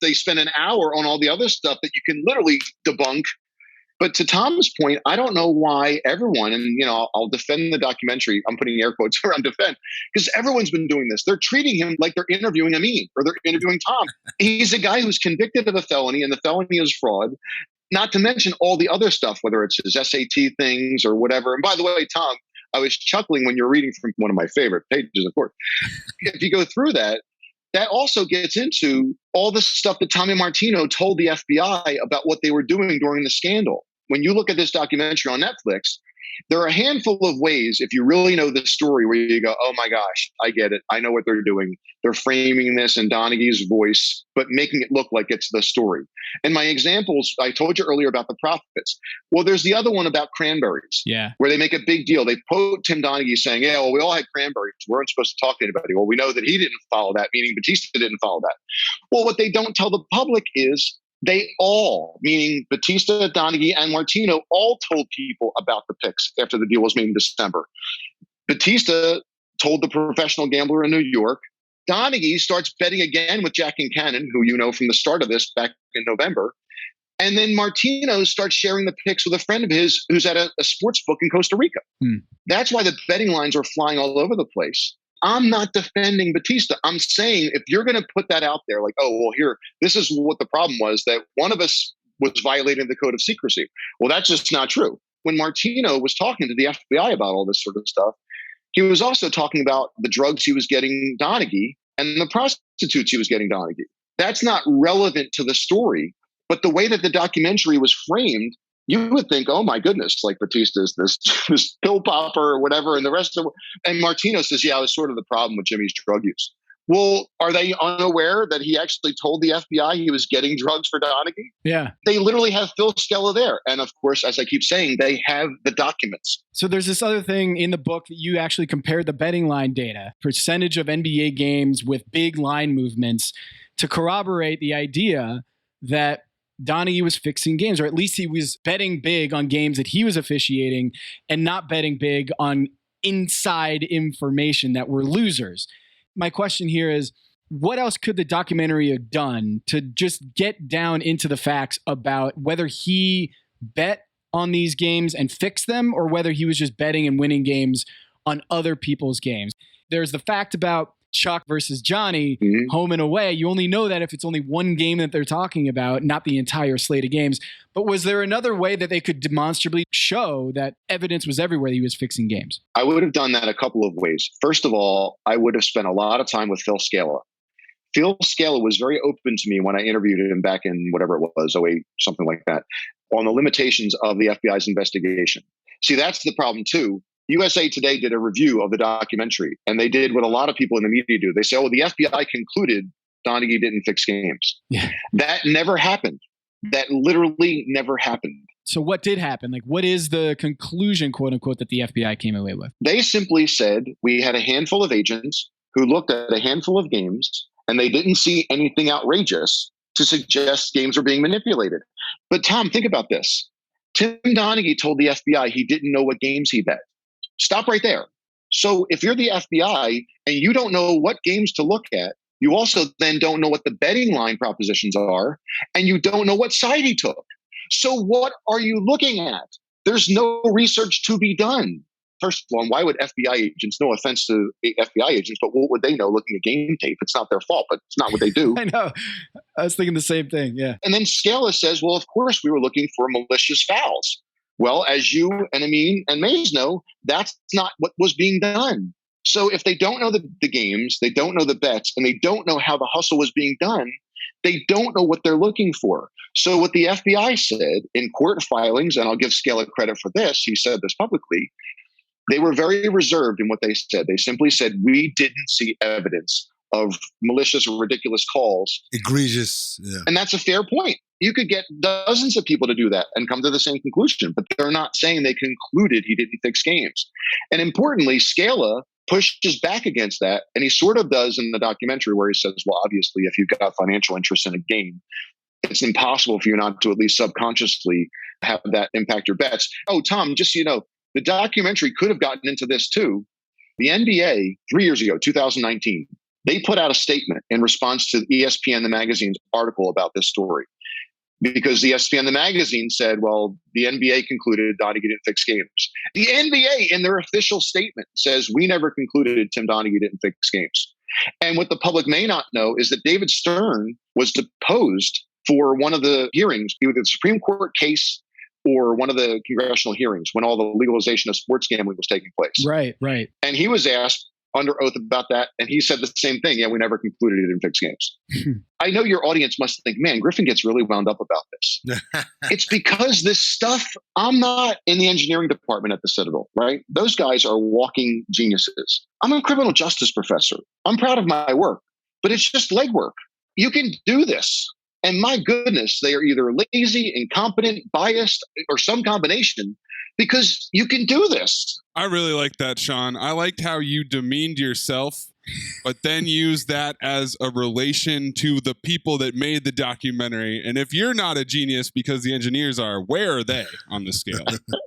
They spend an hour on all the other stuff that you can literally debunk But to Tom's point, I don't know why everyone, and I'll defend the documentary. I'm putting air quotes around defend, because everyone's been doing this. They're treating him like they're interviewing Amin or they're interviewing Tom. He's a guy who's convicted of a felony, and the felony is fraud. Not to mention all the other stuff, whether it's his SAT things or whatever. And by the way, Tom, I was chuckling when you're reading from one of my favorite pages, of course. If you go through that, that also gets into all the stuff that Tommy Martino told the FBI about what they were doing during the scandal. When you look at this documentary on Netflix, there are a handful of ways, if you really know the story, where you go, oh my gosh, I get it. I know what they're doing. They're framing this in Donaghy's voice, but making it look like it's the story. And my examples, I told you earlier about the profits. Well, there's the other one about cranberries, where they make a big deal. They quote Tim Donaghy saying, yeah, well, we all had cranberries. We weren't supposed to talk to anybody. Well, we know that he didn't follow that, meaning Batista didn't follow that. Well, what they don't tell the public is they all, meaning Batista, Donaghy, and Martino, all told people about the picks after the deal was made in December. Batista told the professional gambler in New York. Donaghy starts betting again with Jack and Cannon, who you know from the start of this back in November. And then Martino starts sharing the picks with a friend of his who's at a sports book in Costa Rica. That's why the betting lines are flying all over the place. I'm not defending Batista. I'm saying if you're going to put that out there, like, oh, well, here, this is what the problem was, that one of us was violating the code of secrecy. Well, that's just not true. When Martino was talking to the FBI about all this sort of stuff, he was also talking about the drugs he was getting Donaghy and the prostitutes he was getting Donaghy. That's not relevant to the story, but the way that the documentary was framed, you would think, oh my goodness, like Batista's this pill popper or whatever, and the rest of it. And Martino says, yeah, it was sort of the problem with Jimmy's drug use. Well, are they unaware that he actually told the FBI he was getting drugs for Donaghy? Yeah. They literally have Phil Scala there. And of course, as I keep saying, they have the documents. So there's this other thing in the book that you actually compared the betting line data, percentage of NBA games with big line movements, to corroborate the idea that Donaghy was fixing games, or at least he was betting big on games that he was officiating and not betting big on inside information that were losers. My question here is, what else could the documentary have done to just get down into the facts about whether he bet on these games and fixed them, or whether he was just betting and winning games on other people's games? There's the fact about Chuck versus Johnny, home and away. You only know that if it's only one game that they're talking about, not the entire slate of games. But was there another way that they could demonstrably show that evidence was everywhere that he was fixing games? I would have done that a couple of ways. First of all, I would have spent a lot of time with Phil Scala. Phil Scala was very open to me when I interviewed him back in whatever it was, 08, something like that, on the limitations of the FBI's investigation. See, that's the problem too. USA Today did a review of the documentary, and they did what a lot of people in the media do. They say, oh, the FBI concluded Donaghy didn't fix games. Yeah. That never happened. That literally never happened. So what did happen? Like, what is the conclusion, quote unquote, that the FBI came away with? They simply said, we had a handful of agents who looked at a handful of games, and they didn't see anything outrageous to suggest games were being manipulated. But Tom, think about this. Tim Donaghy told the FBI he didn't know what games he bet. Stop right there. So if you're the FBI and you don't know what games to look at, you also then don't know what the betting line propositions are, and you don't know what side he took. So what are you looking at? There's no research to be done. First of all, why would FBI agents, no offense to FBI agents, but what would they know looking at game tape? It's not their fault, but it's not what they do. I know. I was thinking the same thing, yeah. And then Scala says, well, of course we were looking for malicious fouls. Well, as you and Amin and Mays know, that's not what was being done. So if they don't know the games, they don't know the bets, and they don't know how the hustle was being done, they don't know what they're looking for. So what the FBI said in court filings, and I'll give Scala credit for this, he said this publicly, they were very reserved in what they said. They simply said, we didn't see evidence of malicious or ridiculous calls. Egregious. Yeah. And that's a fair point. You could get dozens of people to do that and come to the same conclusion, but they're not saying they concluded he didn't fix games. And importantly, Scala pushes back against that, and he sort of does in the documentary where he says, well, obviously, if you've got financial interest in a game, it's impossible for you not to at least subconsciously have that impact your bets. Oh, Tom, just so you know, the documentary could have gotten into this too. The NBA, 3 years ago, 2019, they put out a statement in response to ESPN, the magazine's article about this story. because ESPN, the magazine, said, well, the NBA concluded Donaghy didn't fix games. The NBA, in their official statement, says we never concluded Tim Donaghy didn't fix games. And what the public may not know is that David Stern was deposed for one of the hearings, either the Supreme Court case or one of the congressional hearings when all the legalization of sports gambling was taking place. Right, right. And he was asked under oath about that, and he said the same thing. Yeah, we never concluded it in fixed games. I know your audience must think, man, Griffin gets really wound up about this. It's because this stuff, I'm not in the engineering department at the Citadel, right? Those guys are walking geniuses. I'm a criminal justice professor. I'm proud of my work, but it's just legwork. You can do this. And my goodness, they are either lazy, incompetent, biased, or some combination, because you can do this. I really like that, Sean. I liked how you demeaned yourself, but then used that as a relation to the people that made the documentary. And if you're not a genius because the engineers are, where are they on the scale?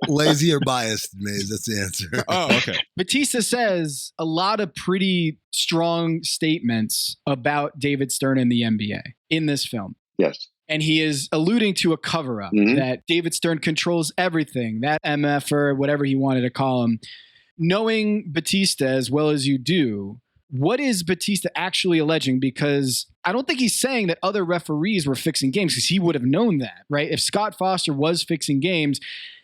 Lazy or biased, Maze. That's the answer. Oh, okay. Batista says a lot of pretty strong statements about David Stern and the NBA in this film. Yes. And he is alluding to a cover-up, that David Stern controls everything, that MF or whatever he wanted to call him. Knowing Batista as well as you do, what is Batista actually alleging? Because I don't think he's saying that other referees were fixing games, because he would have known that, right? If Scott Foster was fixing games,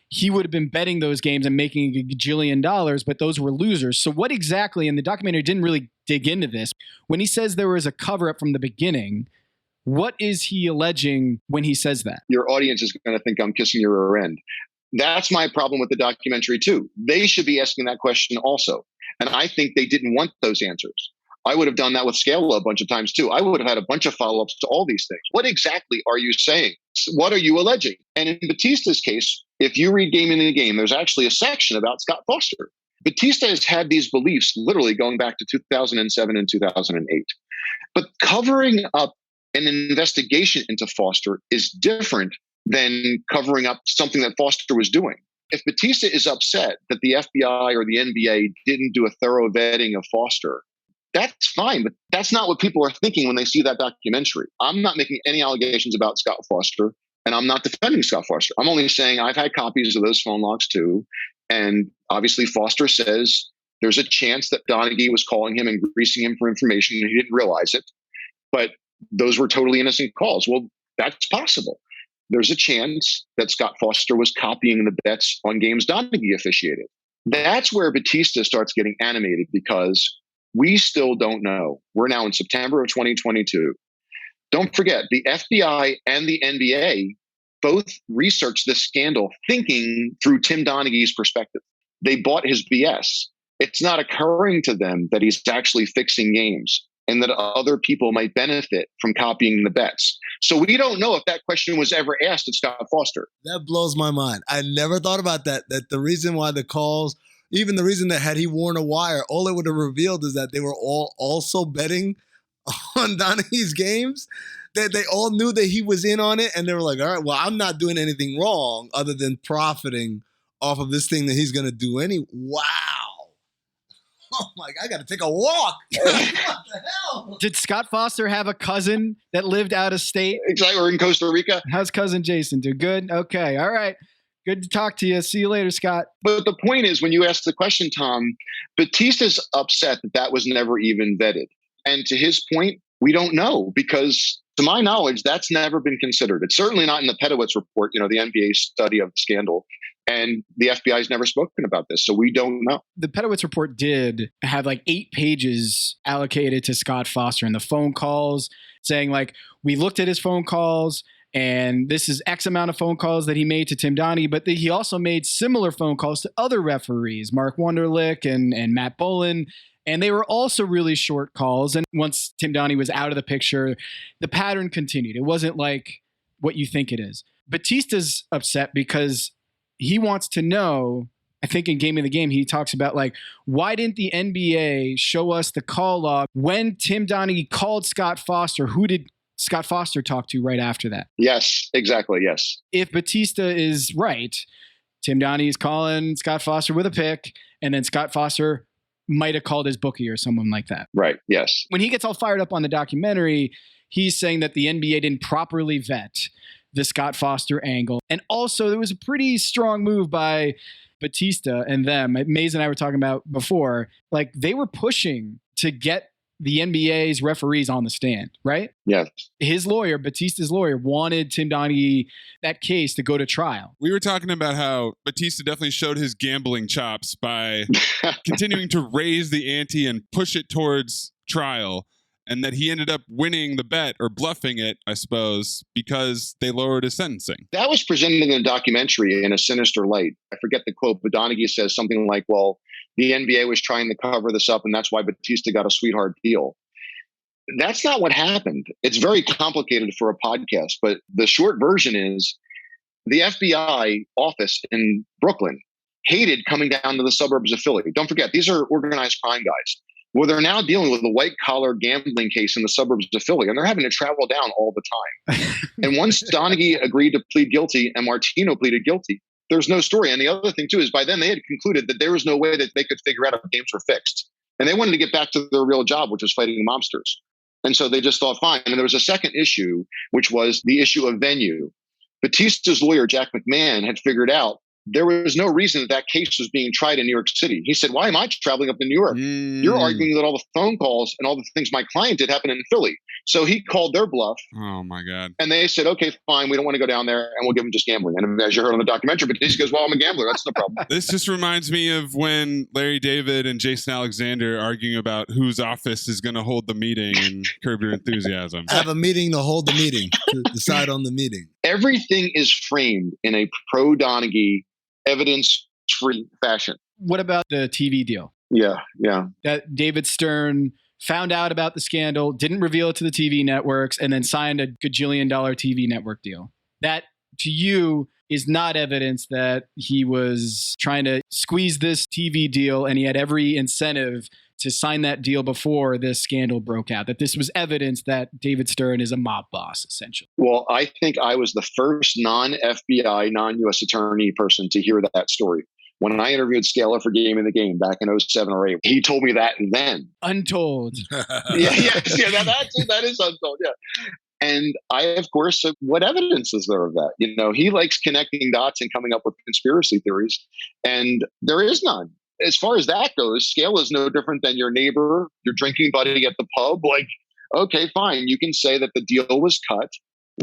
he would have been betting those games and making a gajillion dollars, but those were losers. So what exactly, and the documentary didn't really dig into this, when he says there was a cover-up from the beginning, what is he alleging when he says that? Your audience is going to think I'm kissing your rear end. That's my problem with the documentary, too. They should be asking that question also. And I think they didn't want those answers. I would have done that with Scala a bunch of times, too. I would have had a bunch of follow-ups to all these things. What exactly are you saying? What are you alleging? And in Batista's case, if you read Game in the Game, there's actually a section about Scott Foster. Batista has had these beliefs literally going back to 2007 and 2008. But covering up an investigation into Foster is different than covering up something that Foster was doing. If Batista is upset that the FBI or the NBA didn't do a thorough vetting of Foster, that's fine, but that's not what people are thinking when they see that documentary. I'm not making any allegations about Scott Foster, and I'm not defending Scott Foster. I'm only saying I've had copies of those phone logs too, and obviously Foster says there's a chance that Donaghy was calling him and greasing him for information and he didn't realize it, but those were totally innocent calls. Well, that's possible. There's a chance that Scott Foster was copying the bets on games Donaghy officiated. That's where Batista starts getting animated, because we still don't know. We're now in September of 2022. Don't forget, the FBI and the NBA both researched this scandal thinking through Tim Donaghy's perspective. They bought his BS. It's not occurring to them that he's actually fixing games and that other people might benefit from copying the bets. So we don't know if that question was ever asked of Scott Foster. That blows my mind. I never thought about that, that the reason why the calls, even the reason that had he worn a wire, all it would have revealed is that they were all also betting on Donaghy's games, that they all knew that he was in on it, and they were like, all right, well, I'm not doing anything wrong other than profiting off of this thing that he's going to do Wow. Oh my God, I got to take a walk. What the hell? Did Scott Foster have a cousin that lived out of state? Exactly, or in Costa Rica. How's cousin Jason do? Good? Okay, all right. Good to talk to you. See you later, Scott. But the point is, when you ask the question, Tom, Batista's upset that that was never even vetted. And to his point, we don't know, because to my knowledge, that's never been considered. It's certainly not in the Pedowitz report, the NBA study of the scandal. And the FBI has never spoken about this, so we don't know. The Pedowitz report did have like 8 pages allocated to Scott Foster and the phone calls, saying like, we looked at his phone calls and this is X amount of phone calls that he made to Tim Donaghy, but he also made similar phone calls to other referees, Mark Wunderlich and Matt Boland. And they were also really short calls. And once Tim Donaghy was out of the picture, the pattern continued. It wasn't like what you think it is. Batista's upset because he wants to know, I think in Game of the Game, he talks about like, why didn't the NBA show us the call log when Tim Donaghy called Scott Foster? Who did Scott Foster talk to right after that? Yes, exactly. Yes. If Batista is right, Tim Donaghy is calling Scott Foster with a pick, and then Scott Foster might have called his bookie or someone like that. Right. Yes. When he gets all fired up on the documentary, he's saying that the NBA didn't properly vet the Scott Foster angle. And also there was a pretty strong move by Batista and them. Maze and I were talking about before, like they were pushing to get the NBA's referees on the stand, right? Yes. His lawyer, Batista's lawyer, wanted Tim Donaghy, that case, to go to trial. We were talking about how Batista definitely showed his gambling chops by continuing to raise the ante and push it towards trial, and that he ended up winning the bet or bluffing it, I suppose, because they lowered his sentencing. That was presented in a documentary in a sinister light. I forget the quote, but Donaghy says something like, well, the NBA was trying to cover this up, and that's why Batista got a sweetheart deal. That's not what happened. It's very complicated for a podcast, but the short version is the FBI office in Brooklyn hated coming down to the suburbs of Philly. Don't forget, these are organized crime guys. Well, they're now dealing with a white-collar gambling case in the suburbs of Philly, and they're having to travel down all the time. And once Donaghy agreed to plead guilty and Martino pleaded guilty, there's no story. And the other thing, too, is by then they had concluded that there was no way that they could figure out if games were fixed. And they wanted to get back to their real job, which was fighting the mobsters. And so they just thought, fine. And there was a second issue, which was the issue of venue. Batista's lawyer, Jack McMahon, had figured out there was no reason that case was being tried in New York City. He said, why am I traveling up to New York? You're arguing that all the phone calls and all the things my client did happened in Philly. So he called their bluff. Oh, my God. And they said, okay, fine. We don't want to go down there, and we'll give him just gambling. And as you heard on the documentary, Batista goes, well, I'm a gambler. That's no problem. This just reminds me of when Larry David and Jason Alexander arguing about whose office is going to hold the meeting in Curb Your Enthusiasm. Have a meeting to hold the meeting, to decide on the meeting. Everything is framed in a pro-Donaghy, evidence-free fashion. What about the TV deal? Yeah. That David Stern found out about the scandal, didn't reveal it to the TV networks, and then signed a gajillion dollar TV network deal. That, to you, is not evidence that he was trying to squeeze this TV deal and he had every incentive to sign that deal before this scandal broke out, that this was evidence that David Stern is a mob boss, essentially. Well, I think I was the first non-FBI, non-U.S. attorney person to hear that story. When I interviewed Scaler for Game in the Game back in 07 or 08, he told me that then. Untold. That is Untold, yeah. And I, of course, said, what evidence is there of that? You know, he likes connecting dots and coming up with conspiracy theories, and there is none. As far as that goes, Scale is no different than your neighbor, your drinking buddy at the pub. Like, okay, fine. You can say that the deal was cut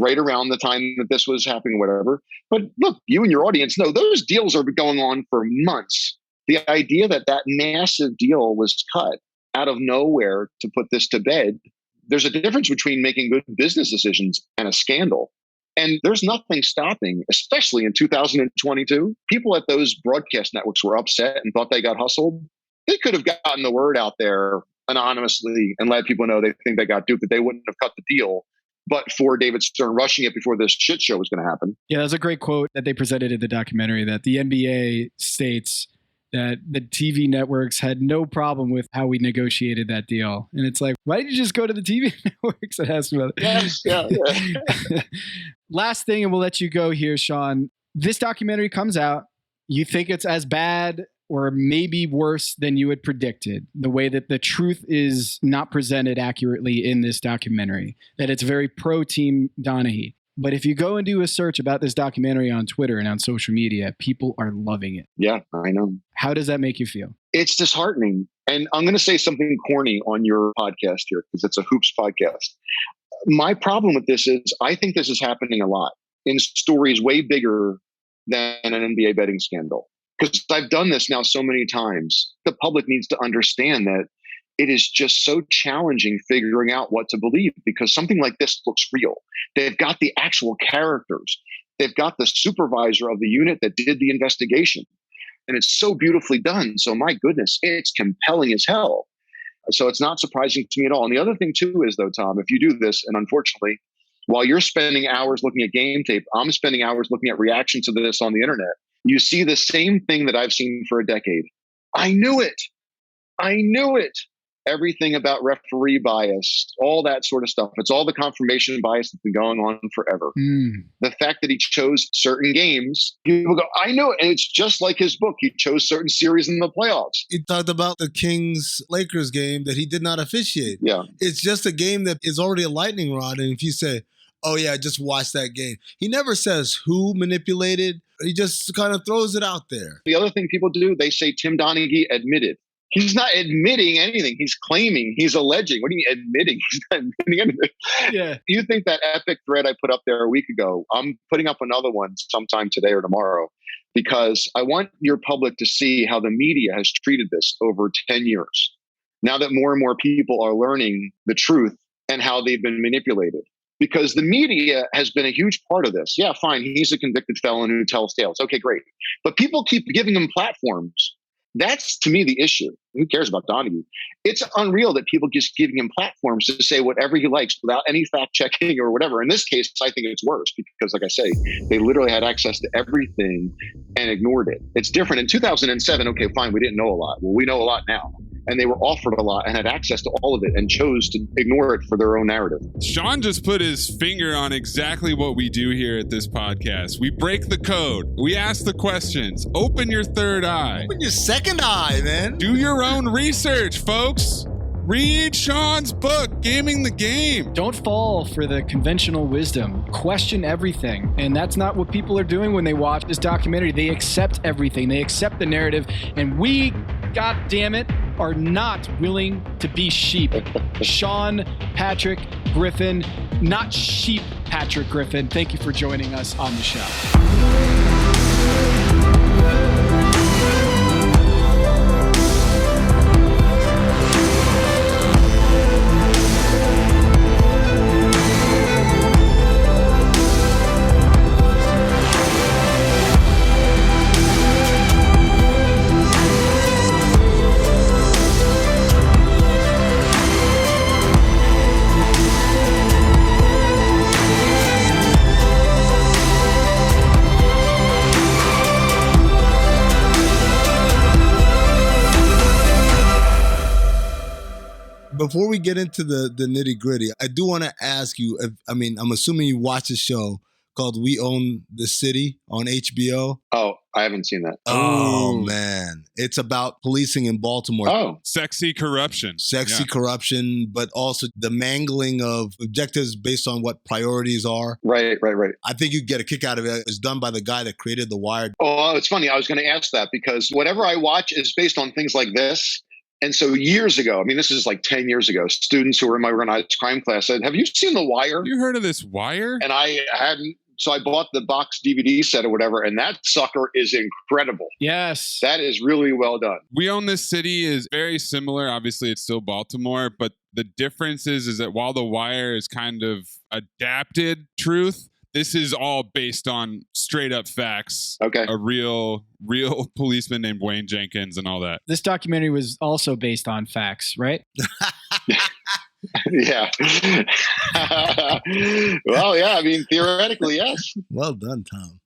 right around the time that this was happening, whatever. But look, you and your audience know those deals are going on for months. The idea that that massive deal was cut out of nowhere to put this to bed, there's a difference between making good business decisions and a scandal. And there's nothing stopping, especially in 2022. People at those broadcast networks were upset and thought they got hustled. They could have gotten the word out there anonymously and let people know they think they got duped, that they wouldn't have cut the deal, but for David Stern rushing it before this shit show was going to happen. Yeah, that's a great quote that they presented in the documentary, that the NBA states that the TV networks had no problem with how we negotiated that deal. And it's like, why did you just go to the TV networks and ask about it? Yes, yeah. Last thing, and we'll let you go here, Sean. This documentary comes out. You think it's as bad or maybe worse than you had predicted, the way that the truth is not presented accurately in this documentary, that it's very pro-Team Donaghy. But if you go and do a search about this documentary on Twitter and on social media, people are loving it. Yeah, I know. How does that make you feel? It's disheartening. And I'm going to say something corny on your podcast here because it's a hoops podcast. My problem with this is I think this is happening a lot in stories way bigger than an NBA betting scandal. Because I've done this now so many times. The public needs to understand that it is just so challenging figuring out what to believe because something like this looks real. They've got the actual characters. They've got the supervisor of the unit that did the investigation. And it's so beautifully done. So my goodness, it's compelling as hell. So it's not surprising to me at all. And the other thing too is though, Tom, if you do this, and unfortunately, while you're spending hours looking at game tape, I'm spending hours looking at reactions to this on the internet. You see the same thing that I've seen for a decade. I knew it. Everything about referee bias, all that sort of stuff. It's all the confirmation bias that's been going on forever. The fact that he chose certain games, people go, I know it. And it's just like his book. He chose certain series in the playoffs. He talked about the Kings-Lakers game that he did not officiate. Yeah. It's just a game that is already a lightning rod. And if you say, oh yeah, just watch that game. He never says who manipulated. He just kind of throws it out there. The other thing people do, they say Tim Donaghy admitted. He's not admitting anything. He's claiming. He's alleging. What do you mean admitting? He's not admitting anything. Yeah. You think that epic thread I put up there a week ago, I'm putting up another one sometime today or tomorrow, because I want your public to see how the media has treated this over 10 years. Now that more and more people are learning the truth and how they've been manipulated. Because the media has been a huge part of this. Yeah, fine. He's a convicted felon who tells tales. Okay, great. But people keep giving him platforms. That's, to me, the issue. Who cares about Donaghy? It's unreal that people just giving him platforms to say whatever he likes without any fact checking or whatever. In this case, I think it's worse because, like I say, they literally had access to everything and ignored it. It's different. In 2007, okay, fine, we didn't know a lot. Well, we know a lot now. And they were offered a lot and had access to all of it and chose to ignore it for their own narrative. Sean just put his finger on exactly what we do here at this podcast. We break the code. We ask the questions. Open your third eye. Open your second eye, man. Do your own research, folks. Read Sean's book, Gaming the Game. Don't fall for the conventional wisdom. Question everything. And that's not what people are doing when they watch this documentary. They accept everything. They accept the narrative. And we, God damn it, are not willing to be sheep. Sean Patrick Griffin, not sheep Patrick Griffin. Thank you for joining us on the show. Before we get into the nitty gritty, I do want to ask you, I'm assuming you watch a show called We Own the City on HBO. Oh, I haven't seen that. Oh, man. It's about policing in Baltimore. Oh. Sexy corruption. Corruption, but also the mangling of objectives based on what priorities are. Right. I think you get a kick out of it. It's done by the guy that created The Wire. Oh, it's funny. I was going to ask that because whatever I watch is based on things like this. And so years ago, this is like 10 years ago, students who were in my organized crime class said, have you seen The Wire? You heard of this Wire? And I hadn't. So I bought the box DVD set or whatever, and that sucker is incredible. Yes. That is really well done. We Own This City is very similar. Obviously, it's still Baltimore, but the difference is that while The Wire is kind of adapted truth, this is all based on straight up facts. Okay. A real policeman named Wayne Jenkins and all that. This documentary was also based on facts, right? Yeah. Well, yeah, theoretically, yes. Well done, Tom.